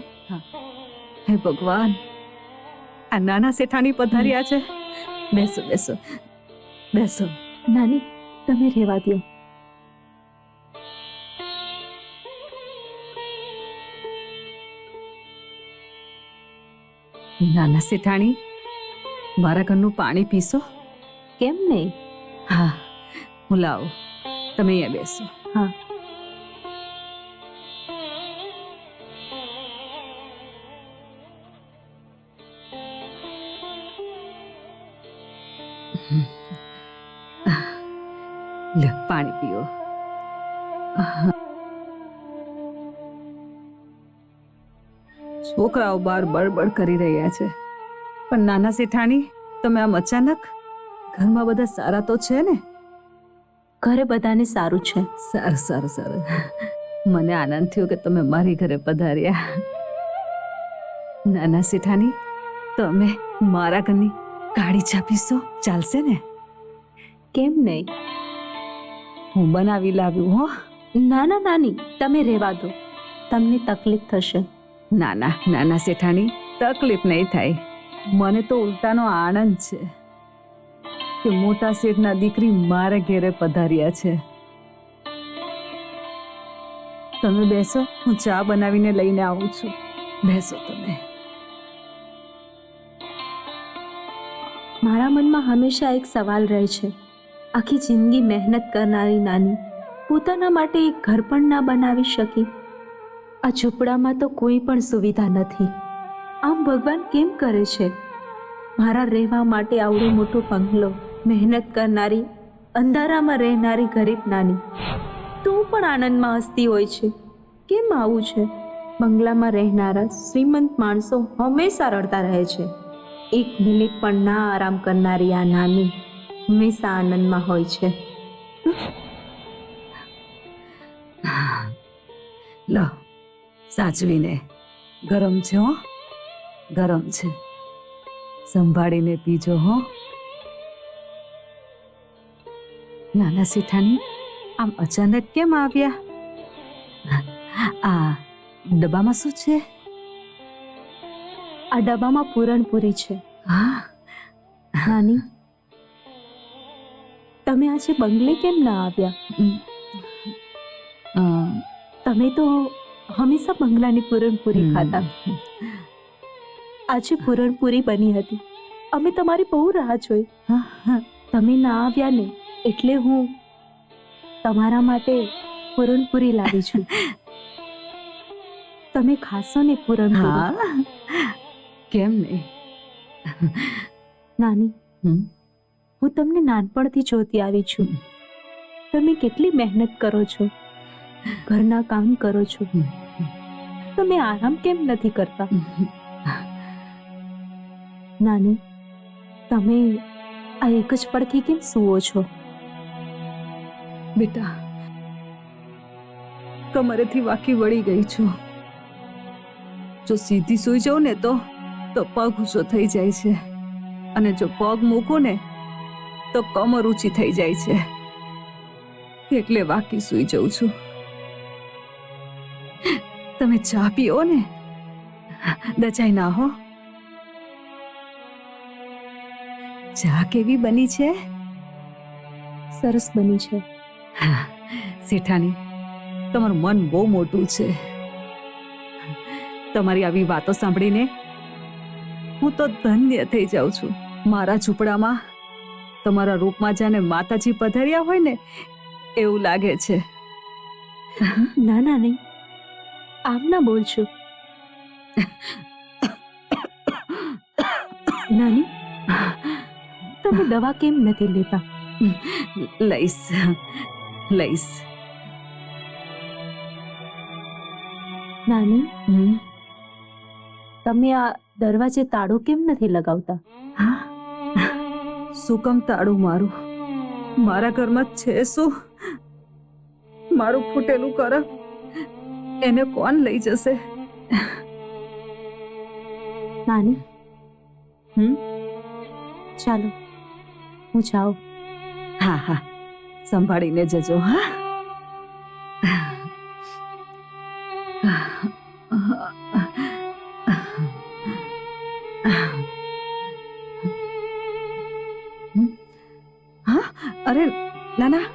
હે ભગવાન, આ નાના શેઠાણી પધાર્યા છે. બેસો બેસો બેસો. નાની, તમે રહેવા દો. નાના શેઠાણી, મારા ઘરનું પાણી પીશો? કેમ નહીં? હા, હું લાવું. તમે અહીંયા બેસો. હા. લે, પાણી પીઓ. છોકરાઓ બાર બળબડ કરી રહ્યા છે, પણ નાના શેઠાણી, તમે આમ અચાનક? ઘરમાં બધા સારા તો છે ને? ઘરે બધાને સારું છે. સારું સારું સારું. મને આનંદ થયો કે તમે મારી ઘરે પધાર્યા. નાના શેઠાણી, તમે મારા ઘરની કાળી ચા પીશો? ચાલશે ને? કેમ નહીં? હું બનાવી લાવ્યું હો. ના ના નાની, તમે રહેવા દો, તમને તકલીફ થશે. નાના નાના શેઠાણી, તકલીફ નહીં થાય. મને તો ઉલટાનો આનંદ છે કે મોટા શેઠના દીકરી મારે ઘેરે પધાર્યા છે. તમે બેસો, હું ચા બનાવીને લઈને આવું છું. બેસો તમે. મારા મનમાં હંમેશા એક સવાલ રહે છે. આખી જિંદગી મહેનત કરનારી નાની પોતાના માટે એક ઘર પણ ના બનાવી શકી. આ ઝૂંપડામાં તો કોઈ પણ સુવિધા નથી. આમ ભગવાન કેમ કરે છે? મારા રહેવા માટે આવડો મોટો બંગલો, મહેનત કરનારી, અંધારામાં રહેનારી ગરીબ નાની, તું પણ આનંદમાં હસતી હોય છે. કેમ આવું છે? બંગલામાં રહેનારા શ્રીમંત માણસો હંમેશા રડતા રહે છે. એક મિનિટ પણ ના આરામ કરનારી આ નાની હંમેશા આનંદમાં હોય છે. લો, સાચવીને. ગરમ છે હો, ગરમ છે. સંભાળીને પીજો હો. નાના શેઠાણી, આમ અચાનક કેમ આવ્યા? આ ડબ્બામાં શું છે? આ ડબ્બામાં પૂરણપૂરી છે. હા, નાની, તમે આજે બંગલે કેમ ના આવ્યા? તમે તો હંમેશા બંગલાની પૂરણપૂરી ખાતા. આજે પૂરણપૂરી બની હતી. અમે તમારી બહુ રાહ જોઈ. તમે ના આવ્યા ને એટલે હું તમારા માટે પૂરણપૂરી લાવી છું. તમે ખાશો ને પૂરણપૂરી? હા, કેમ નહીં? નાની, હું તમને નાનપણથી જોતી આવી છું. તમે કેટલી મહેનત કરો છો, ઘરના કામ કરો છો. તમે આરામ કેમ નથી કરતા? નાની, તમે આ એક જ પડખે કેમ સૂવો છો? બેટા, કમરેથી વાકી વળી ગઈ છું. જો સીધી સૂઈ જાઉં ને તો પગ ઊંચો થઈ જાય છે, અને જો પગ મૂકું ને તો કમર ઊંચી થઈ જાય છે. એટલે વાકી સૂઈ જાઉં છું. તમે ચા પીઓ ને, દચાઈ ના હો. ચા કેવી બની છે? સરસ બની છે. શેઠાણી, તમારું મન બહુ મોટું છે. તમારી આવી વાતો સાંભળીને હું તો ધન્ય થઈ જાઉં છું. મારા ઝૂંપડામાં તમારા રૂપમાં જાણે માતાજી પધાર્યા હોય ને એવું લાગે છે. ના ના નહીં, આમ ના બોલશો. નાની, તમે દવા કેમ નથી લેતા? લઈશ લઈશ. નાની, તમે આ દરવાજે તાળું કેમ નથી લગાવતા? શું કામ તાળું મારું? મારા ઘરમાં છે શું? મારું ફૂટેલું કરમ એને કોણ લઈ જશે? નાની, ચાલો હું જાઉં. હા હા, સંભાળીને જજો. હા, અરે નાના,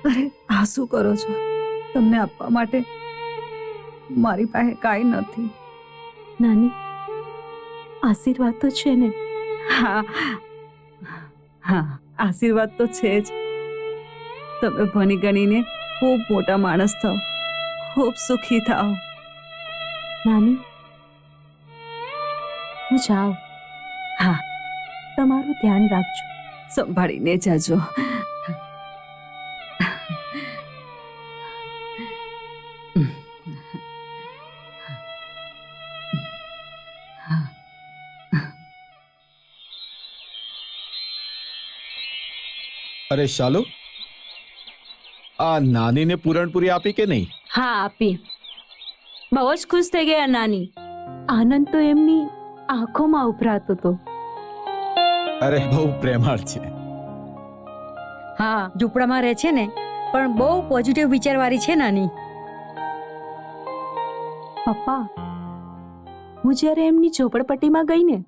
અરે આ શું કરો છો? તમને આપવા માટે મારી પાસે કાંઈ નથી. નાની, આશીર્વાદ તો છે ને? હા હા, આશીર્વાદ તો છે જ. તમે ભણી ગણીને ખૂબ મોટા માણસ થાઓ, ખૂબ સુખી થાઓ. નાની, હું જાઉં. હા, તમારું ધ્યાન રાખજો. સંભાળીને જાજો. અરે શાલુ, આ નાનીને પૂરણપૂરી આપી કે નહીં? હા આપી. બહુ જ ખુશ થઈ ગયા નાની. આનંદ તો એમની આંખોમાં ઉભરાતો હતો. અરે બહુ પ્રેમાળ છે. હા, ઝૂંપડામાં રહે છે ને, પણ બહુ પોઝિટિવ વિચારવાળી છે નાની. પપ્પા, હું જ્યારે એમની ઝોપડપટ્ટીમાં ગઈ ને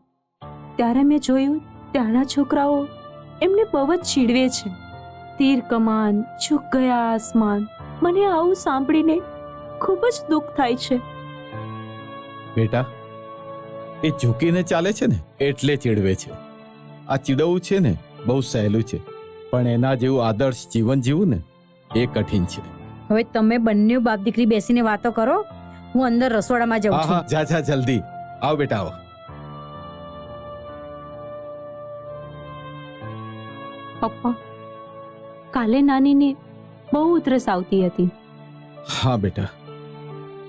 ત્યારે મેં જોયું ત્યાંના છોકરાઓ એમને બહુ જ ચીડવે છે. તીર કમાન, ઝુક ગયા આસમાન. મને આવું સાંભળીને ખૂબ જ દુઃખ થાય છે. બેટા, એ ઝૂકીને ચાલે છે ને એટલે ચીડવે છે. આ ચીડવવું છે ને બહુ સહેલું છે, પણ એના જેવું આદર્શ જીવન જીવવું ને એ કઠિન છે. હવે તમે બંને બાપ દીકરી બેસીને વાતો કરો. હું અંદર રસોડામાં જાઉં હા છું. હા, જા જા જલ્દી આવ બેટા, આવો. પપ્પા, કાલે નાનીને બહુ ઉધરસ આવતી હતી. હા બેટા,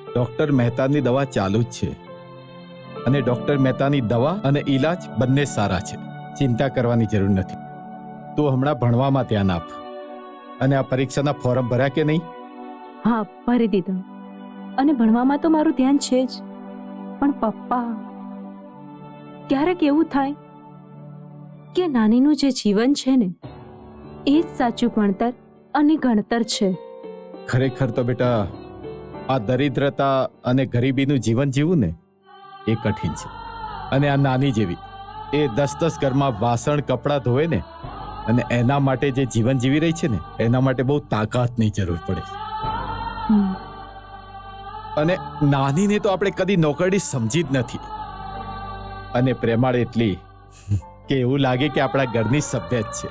ડોક્ટર મહેતાની દવા ચાલુ જ છે, અને ડોક્ટર મહેતાની દવા અને ઈલાજ બંને સારા છે. ચિંતા કરવાની જરૂર નથી. તું હમણાં ભણવામાં ધ્યાન આપ. અને આ પરીક્ષાના ફોર્મ ભર્યા કે નહીં? હા, ભરી દીધા. અને ભણવામાં તો મારું ધ્યાન છે જ. પણ પપ્પા, ક્યારેક એવું થાય કે નાનીનું જે જીવન છે ને એ જ સાચું ભણતર અને ગણતર છે. ખરેખર તો બેટા, આ દરિદ્રતા અને ગરીબીનું જીવન જીવવું ને એ કઠિન છે. અને આ નાની જેવી એ 10-10 ઘરમાં વાસણ કપડાં ધોવે ને, અને એના માટે જે જીવન જીવી રહી છે ને એના માટે બહુ તાકાતની જરૂર પડે. અને નાનીને તો આપણે કદી નોકરડી સમજી જ નથી. અને પ્રેમાળ એટલી કે એવું લાગે કે આપણા ઘરની સભ્ય જ છે.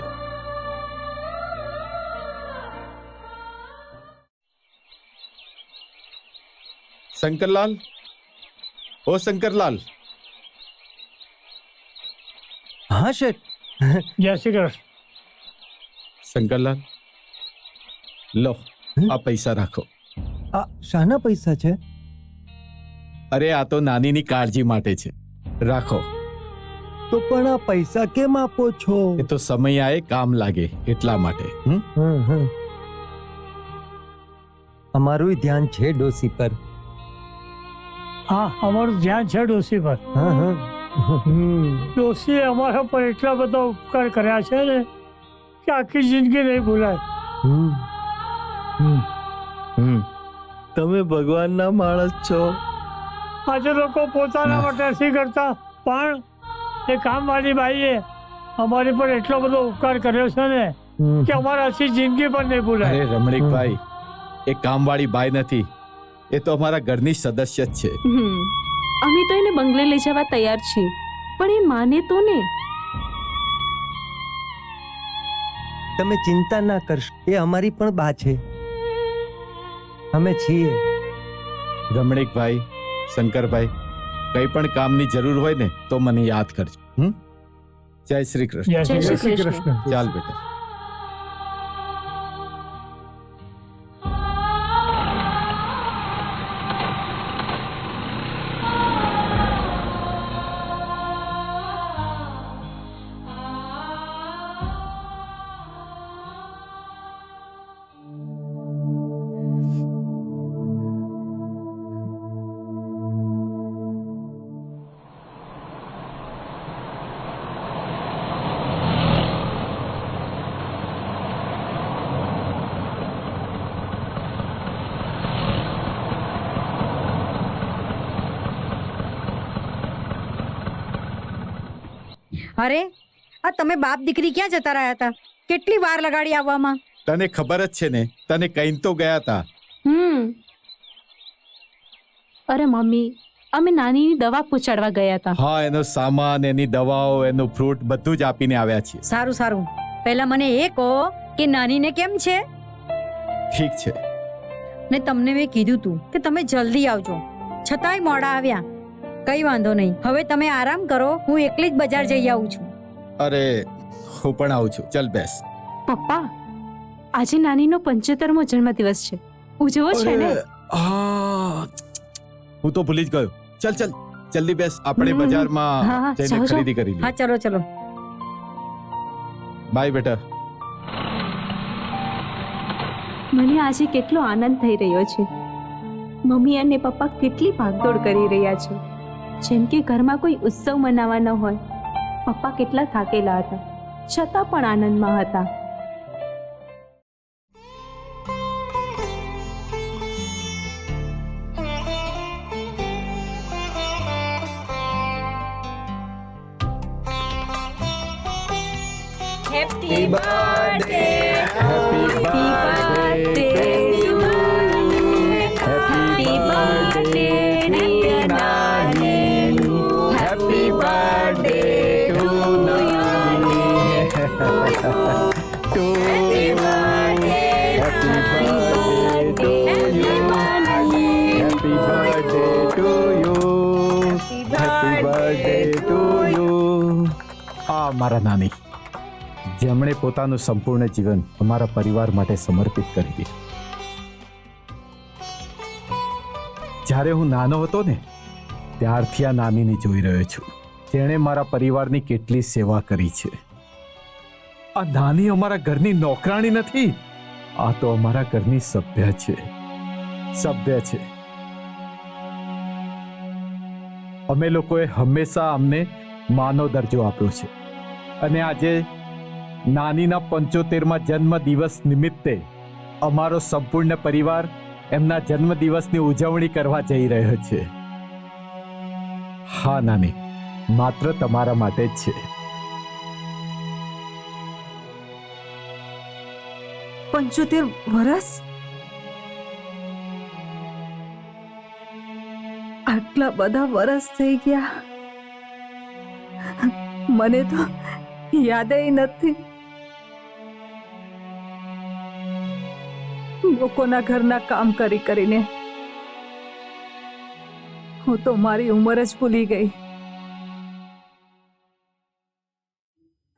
શંકરલાલ, ઓ શંકરલાલ. હા શેઠ. જય શ્રી કૃષ્ણ. શંકરલાલ, લો આ પૈસા રાખો. આ શાના પૈસા છે? અરે આ તો નાનીની કાળજી માટે છે, રાખો. તો પણ આ પૈસા કેમ આપો છો? એ તો સમય આયે કામ લાગે એટલા માટે. અમારું ધ્યાન છે ડોસી પર. હા, અમારું ધ્યાન છે ડોસી પર. ડોસીએ અમારા પર એટલા બધા ઉપકાર કર્યા છે ને કે આખી જિંદગી નહીં ભૂલાય. તમે ભગવાનના માણસ છો. આજે લોકો પોતાના માટે નથી કરતા, પણ એ કામવાળી બાઈએ અમારી પર એટલો બધો ઉપકાર કર્યો છે ને કે અમારે આખી જિંદગી પણ નહીં ભૂલાય. અરે રમણીકભાઈ, એ કામવાળી બાઈ નથી, એ તો અમારા ઘરની સદસ્ય જ છે. અમે તો એને બંગલે લઈ જવા તૈયાર છીએ, પણ એ માને તો ને. તમે ચિંતા ના કરશો, એ અમારી પણ બા છે. અમે છીએ. રમણીકભાઈ, શંકરભાઈ, કઈ પણ કામની જરૂર હોય ને તો મને યાદ કરજો. જય શ્રી કૃષ્ણ. જય શ્રી કૃષ્ણ. ચાલ બેટા. અરે, આ તમે બાપ દીકરી ક્યાં જતા રહ્યા હતા? કેટલી વાર લગાડી આવવામાં? તને ખબર જ છે ને, તને કઈ તો ગયા હતા. અરે મમ્મી, અમે નાનીની દવા પહોંચાડવા ગયા હતા. હા, એનો સામાન, એની દવાઓ, એનું ફ્રૂટ બધું જ આપીને આવ્યા છીએ. સારું સારું, પહેલા મને એ કહો કે નાનીને કેમ છે? ઠીક છે. ને તમને મેં કીધું તું કે તમે જલ્દી આવજો, છતાંય મોડા આવ્યા. કઈ વાંધો નહીં, હવે તમે આરામ કરો, હું એકલી જ બજાર જઈ આવું છું. અરે હું પણ આવું છું. ચાલ બેસ. પપ્પા, આજે નાનીનો 75મો જન્મદિવસ છે, ઉજવો છે ને? હું તો ભૂલી જ ગયો. ચાલ ચાલ જલ્દી બેસ, આપણે બજારમાં જઈને ખરીદી કરી લઈએ. હા, ચલો ચલો. બાય બેટા. મને આજે કેટલો આનંદ થઈ રહ્યો છે. મમ્મી અને પપ્પા કેટલી ભાગદોડ કરી રહ્યા છે, જેમ કે ઘરમાં કોઈ ઉત્સવ મનાવવાનો હોય. પપ્પા કેટલા થાકેલા હતા, છતાં પણ આનંદમાં હતા. Happy birthday, happy birthday to you. Happy birthday, dear Nani. Happy birthday to Nani. To you. Happy birthday, happy birthday to you. Happy birthday to you. Happy birthday to you. આ મારા નાની, જેમણે પોતાનું સંપૂર્ણ જીવન અમારા પરિવાર માટે સમર્પિત કરી દીધું. જ્યારે હું નાનો હતો ને, ત્યારથી આ નાનીને જોઈ રહ્યો છું, જેણે મારા પરિવારની કેટલી સેવા કરી છે. આ નાની અમારા ઘરની નોકરાણી નથી, આ તો અમારા ઘરની સભ્ય છે. સભ્ય છે. અમે લોકોએ હંમેશા અમને માનો દરજ્જો આપ્યો છે, અને આજે નાનીના 75મા જન્મ દિવસ નિમિત્તે અમારો સંપૂર્ણ પરિવાર એમના જન્મ દિવસની ઉજવણી કરવા જઈ રહ્યો છે. હા નાની, માત્ર તમારા માટે જ છે. 75 વર્ષ? આટલા બધા વર્ષ થઈ ગયા, મને તો યાદેય નથી. લોકોના ઘરના કામ કરી કરીને હું તો મારી ઉંમર જ ભૂલી ગઈ.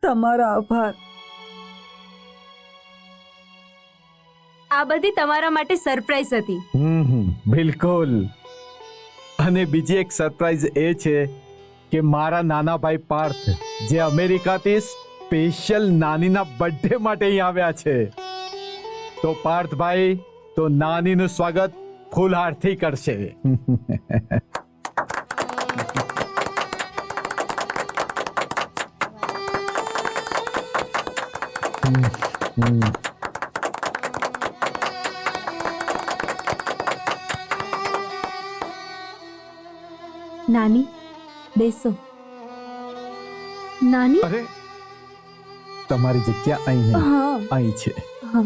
તમારો આભાર. આ બધી તમારા માટે સરપ્રાઈઝ હતી. બિલકુલ. અને બીજી એક સરપ્રાઈઝ એ છે કે મારા નાના ભાઈ પાર્થ, જે અમેરિકાથી સ્પેશિયલ નાનીના બર્થડે માટે અહીં આવ્યા છે. તો પાર્થભાઈ તો નાનીનું સ્વાગત ફૂલહારથી કરશે. નાની, બેસો. નાની, અરે, તમારી જગ્યા અહીં નહીં, હા, અહીં છે. હા.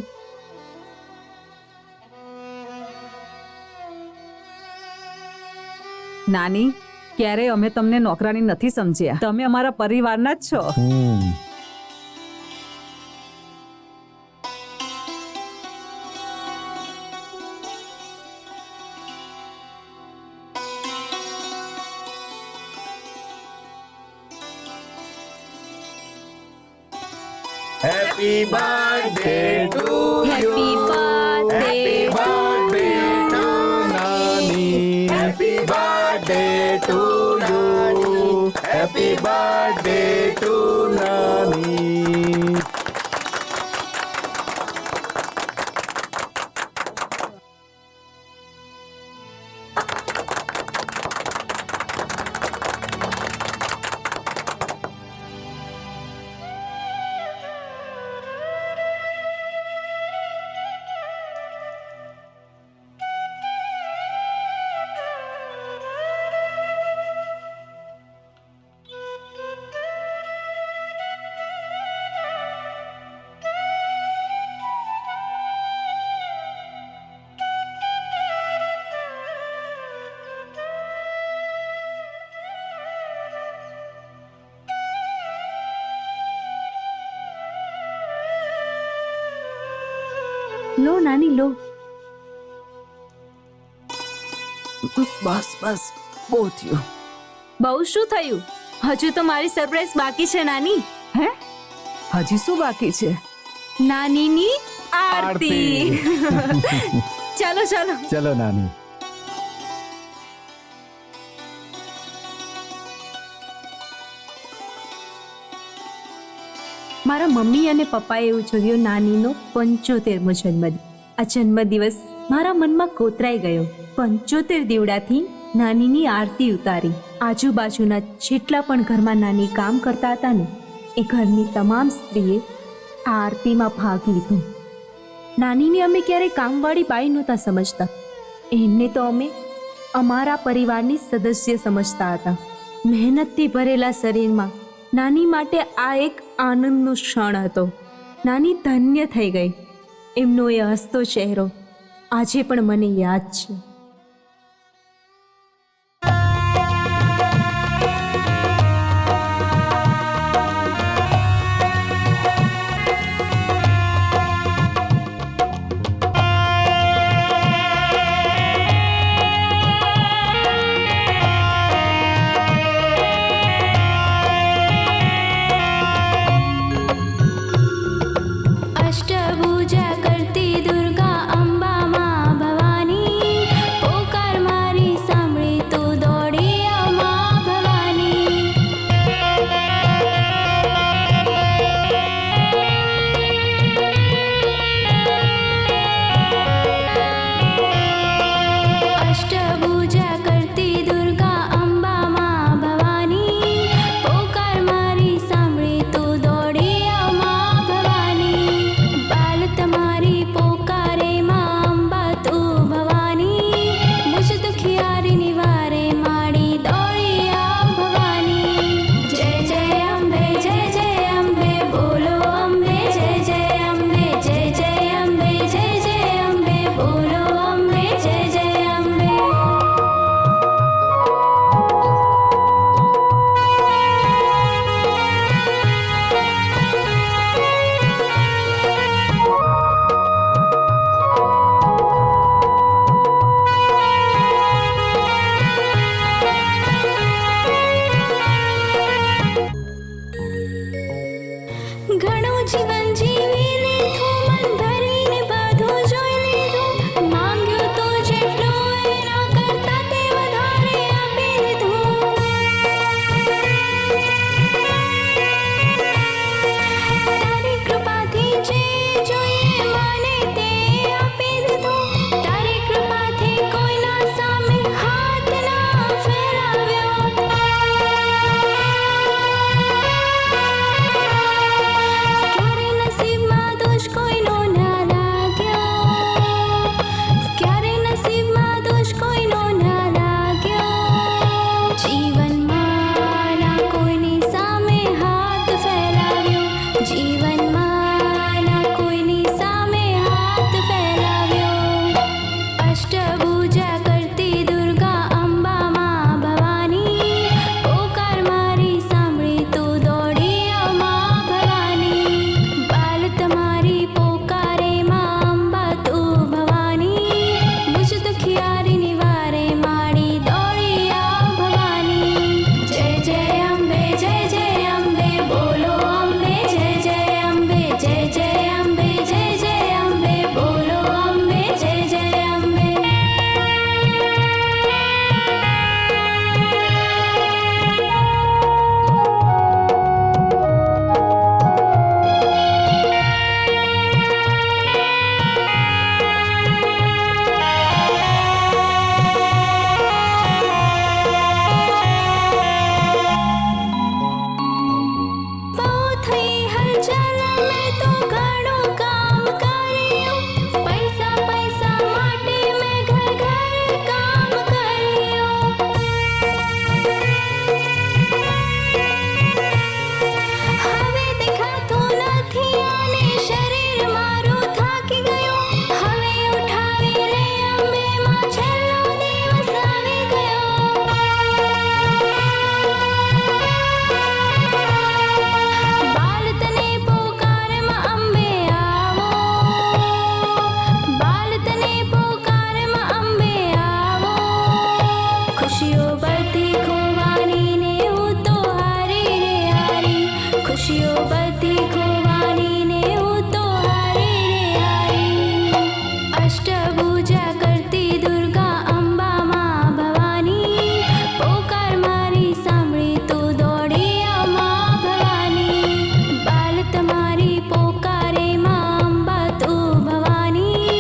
નાની, ક્યારેય અમે તમને નોકરાની નથી સમજ્યા. તમે અમારા પરિવારના જ છો. Happy birthday to Happy birthday to નાની, Happy birthday to you. Happy birthday to નાની. લો નાની, લો. બસ બસ, બહુ થયું. બહુ શું થયું? હજુ તો મારી સરપ્રાઈઝ બાકી છે નાની. હે? હજી શું બાકી છે? નાનીની આરતી. ચાલો ચાલો. ચલો નાની. મારા મમ્મી અને પપ્પાએ ઉજવ્યો નાનીનો 75મો જન્મદિન. આ જન્મદિવસ મારા મનમાં કોતરાઈ ગયો. 75 દીવડાથી નાનીની આરતી ઉતારી. આજુબાજુના જેટલા પણ ઘરમાં નાની કામ કરતા હતા ને, એ ઘરની તમામ સ્ત્રીએ આ આરતીમાં ભાગ લીધો. નાનીને અમે ક્યારેય કામવાળી બાઈ નહોતા સમજતા, એમને તો અમે અમારા પરિવારની સદસ્ય સમજતા હતા. મહેનતથી ભરેલા શરીરમાં નાની માટે આ એક આનંદનો ક્ષણ હતો. નાની ધન્ય થઈ ગઈ. એમનો એ હસતો ચહેરો આજે પણ મને યાદ છે. અષ્ટભુજા કરતી દુર્ગા અંબા માં ભવાની, પોકાર મારી સાંભળી તું દોડી આવ માં ભવાની. અષ્ટભુજા કરતી દુર્ગા અંબા માં ભવાની, પોકાર મારી સાંભળી તું દોડી આવ માં ભવાની. બાલ તમારી પોકારે માં અંબા તું ભવાની, મુજ દુખિયારી નિવારે માડી દોડી આવ ભવાની. જય જય અંબે બોલો અંબે, જય જય અંબે જય જય અંબે બોલો અંબે, જય જય અંબે. ઘણું જીવન જીવી લીધું, મન ભરીને બધું જોઈ લીધું. માંગ્યું તો જેટલું એના કરતા તે વધારે આપી દીધું. તારી કૃપાથી જે જોઈએ મને તે આપી દીધું. તારી કૃપાથી કોઈના સામે હાથ ના ફેલાવ્યો. ક્યારે નસીબમાં દોષ કોઈનો ના લાગ્યો, ક્યારે નસીબમાં દોષ કોઈનો ના લાગ્યો. જીવનમાં ના કોઈની સામે હાથ ફેલાવ્યો, જીવનમાં ના કોઈની સામે હાથ ફેલાવ્યો. અષ્ટભુજા કરતી દુર્ગા અંબા માં ભવાની, પોકાર મારી સાંભળી તું દોડી આવ માં ભવાની. બાલ તમારી પોકારે માં અંબા તું ભવાની, મુજ દુખિયારી નિવારે માડી દોડી આવ ભવાની. જય જય અંબે બોલો અંબે, જય જય અંબે જય જય અંબે બોલો અંબે, જય જય અંબે. બહુ થઈ હલચલ મેં તો ઘણું કામ કર્યું, પૈસા પૈસા માટે મેં ઘર ઘર કામ કર્યું. હવે દેખાતું નથી અને શરીર મારું થાકી ગયું. હવે ઉઠાવી લે અંબે માં, છેલ્લો દિવસ આવી ગયો. બાલ તને પોકારમાં અંબે આવો, બાલ તને પોકારમાં અંબે આવો. ખુશીઓ બધી ખોવાની ને હું તો હારી રે હારી, ખુશીઓ બધી ખોવાની ને હું તો હારી રે હારી. અષ્ટભુજા કરતી દુર્ગા અંબા માં ભવાની, પોકાર મારી સાંભળી તું દોડી આવ માં ભવાની. બાલ તમારી પોકારે માં અંબા તું ભવાની,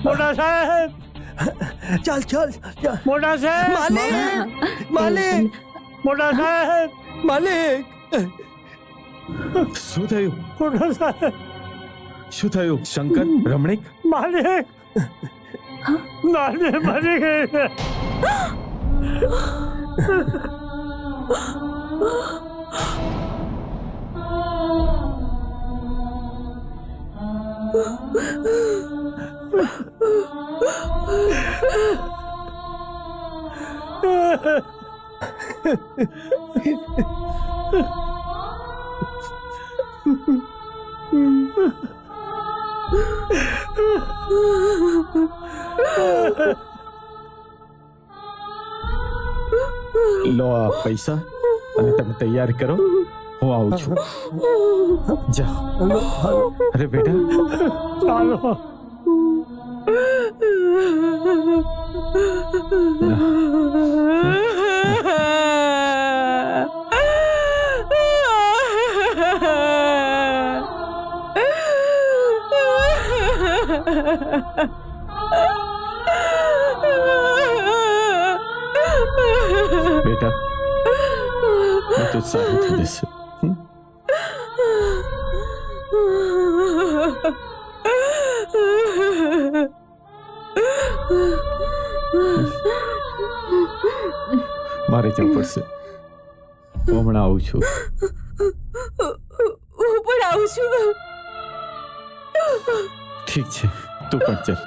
મોટા સાહેબ, ચાલ ચાલ ચાલ. મોટા સાહેબ, માલિક માલિક મોટા સાહેબ, માલિક. શું થયું? મોટા સાહેબ, શું થયું? શંકર, રમણીક, માલિક, નાની મરી ગઈ છે. લો આ પૈસા અને તમે તૈયાર કરો, હું આવું છું. જાઓ. અરે બેટા, ચાલો. બેટા, બધું સારું થઈ જશે. મારે જવું પડશે. હું હમણાં આવું છું. હું પણ આવું છું. ઠીક છે, તું પણ ચાલ.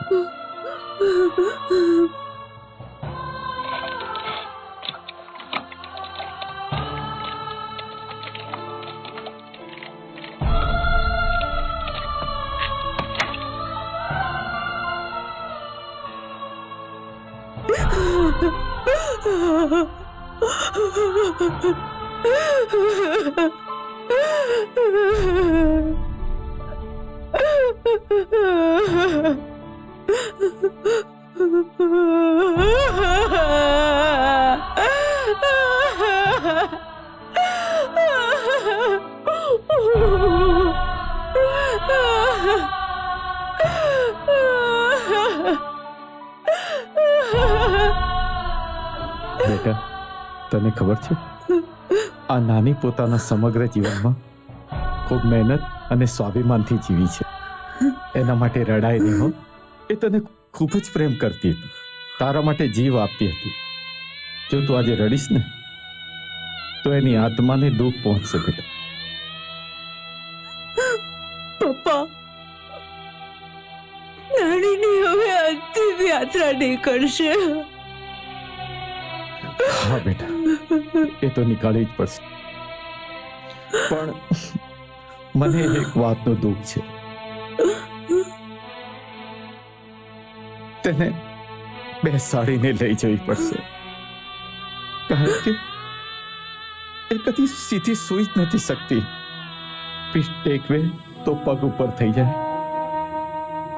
બેટા, તને ખબર છે, આ નાની પોતાના સમગ્ર જીવનમાં ખૂબ મહેનત અને સ્વાભિમાનથી જીવી છે. એના માટે રડાય નહીં હો. એ તને ખૂબ જ પ્રેમ કરતી હતી, તારા માટે જીવ આપતી હતી. જો તું આજે રડીશ ને તો એની આત્માને દુઃખ પહોંચશે બેટા. પપ્પા, નાનીની હવે અંતિમ યાત્રા નીકળશે. હા બેટા, એ તો નીકાળવી જ પડશે. પણ મને એક વાતનું દુઃખ છે. તેને બેસાડીને લઈ જવી પડશે, કારણ કે એ કદી સીધી સૂઈ જ નથી શકતી. પીઠ ટેકવે તો પગ ઉપર થઈ જાય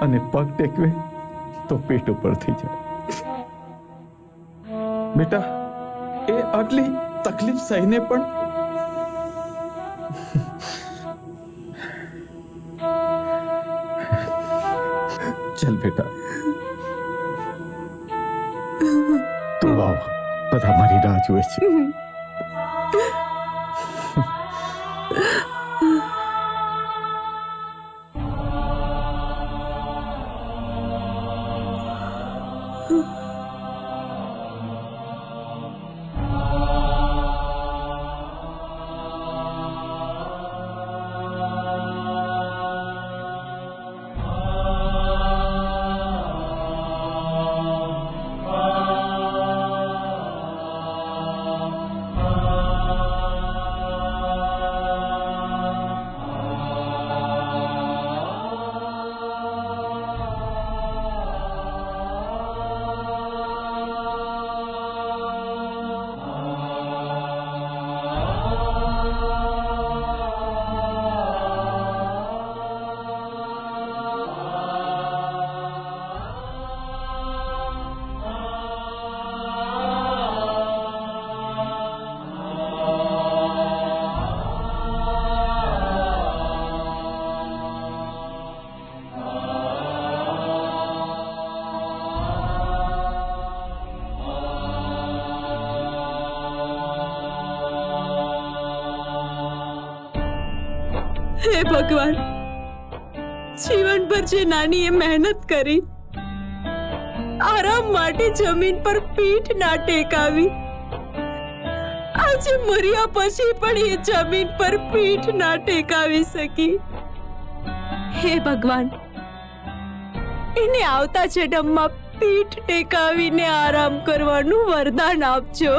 અને પગ ટેકવે તો પીઠ ઉપર થઈ જાય. બેટા, એ આટલી તકલીફ સહીને પણ ચલ બેટા, તું આવ, બધા મારી રાહ જુએ છે. હે ભગવાન, જીવનભર જે નાની એ મહેનત કરી, આરામ માટે જમીન પર પીઠ ના ટેકાવી, આજે મર્યા પછી પણ એ જમીન પર પીઠ ના ટેકાવી શકી. હે ભગવાન, એને આવતા જન્મમાં પીઠ ટેકાવીને આરામ કરવાનું વરદાન આપજો.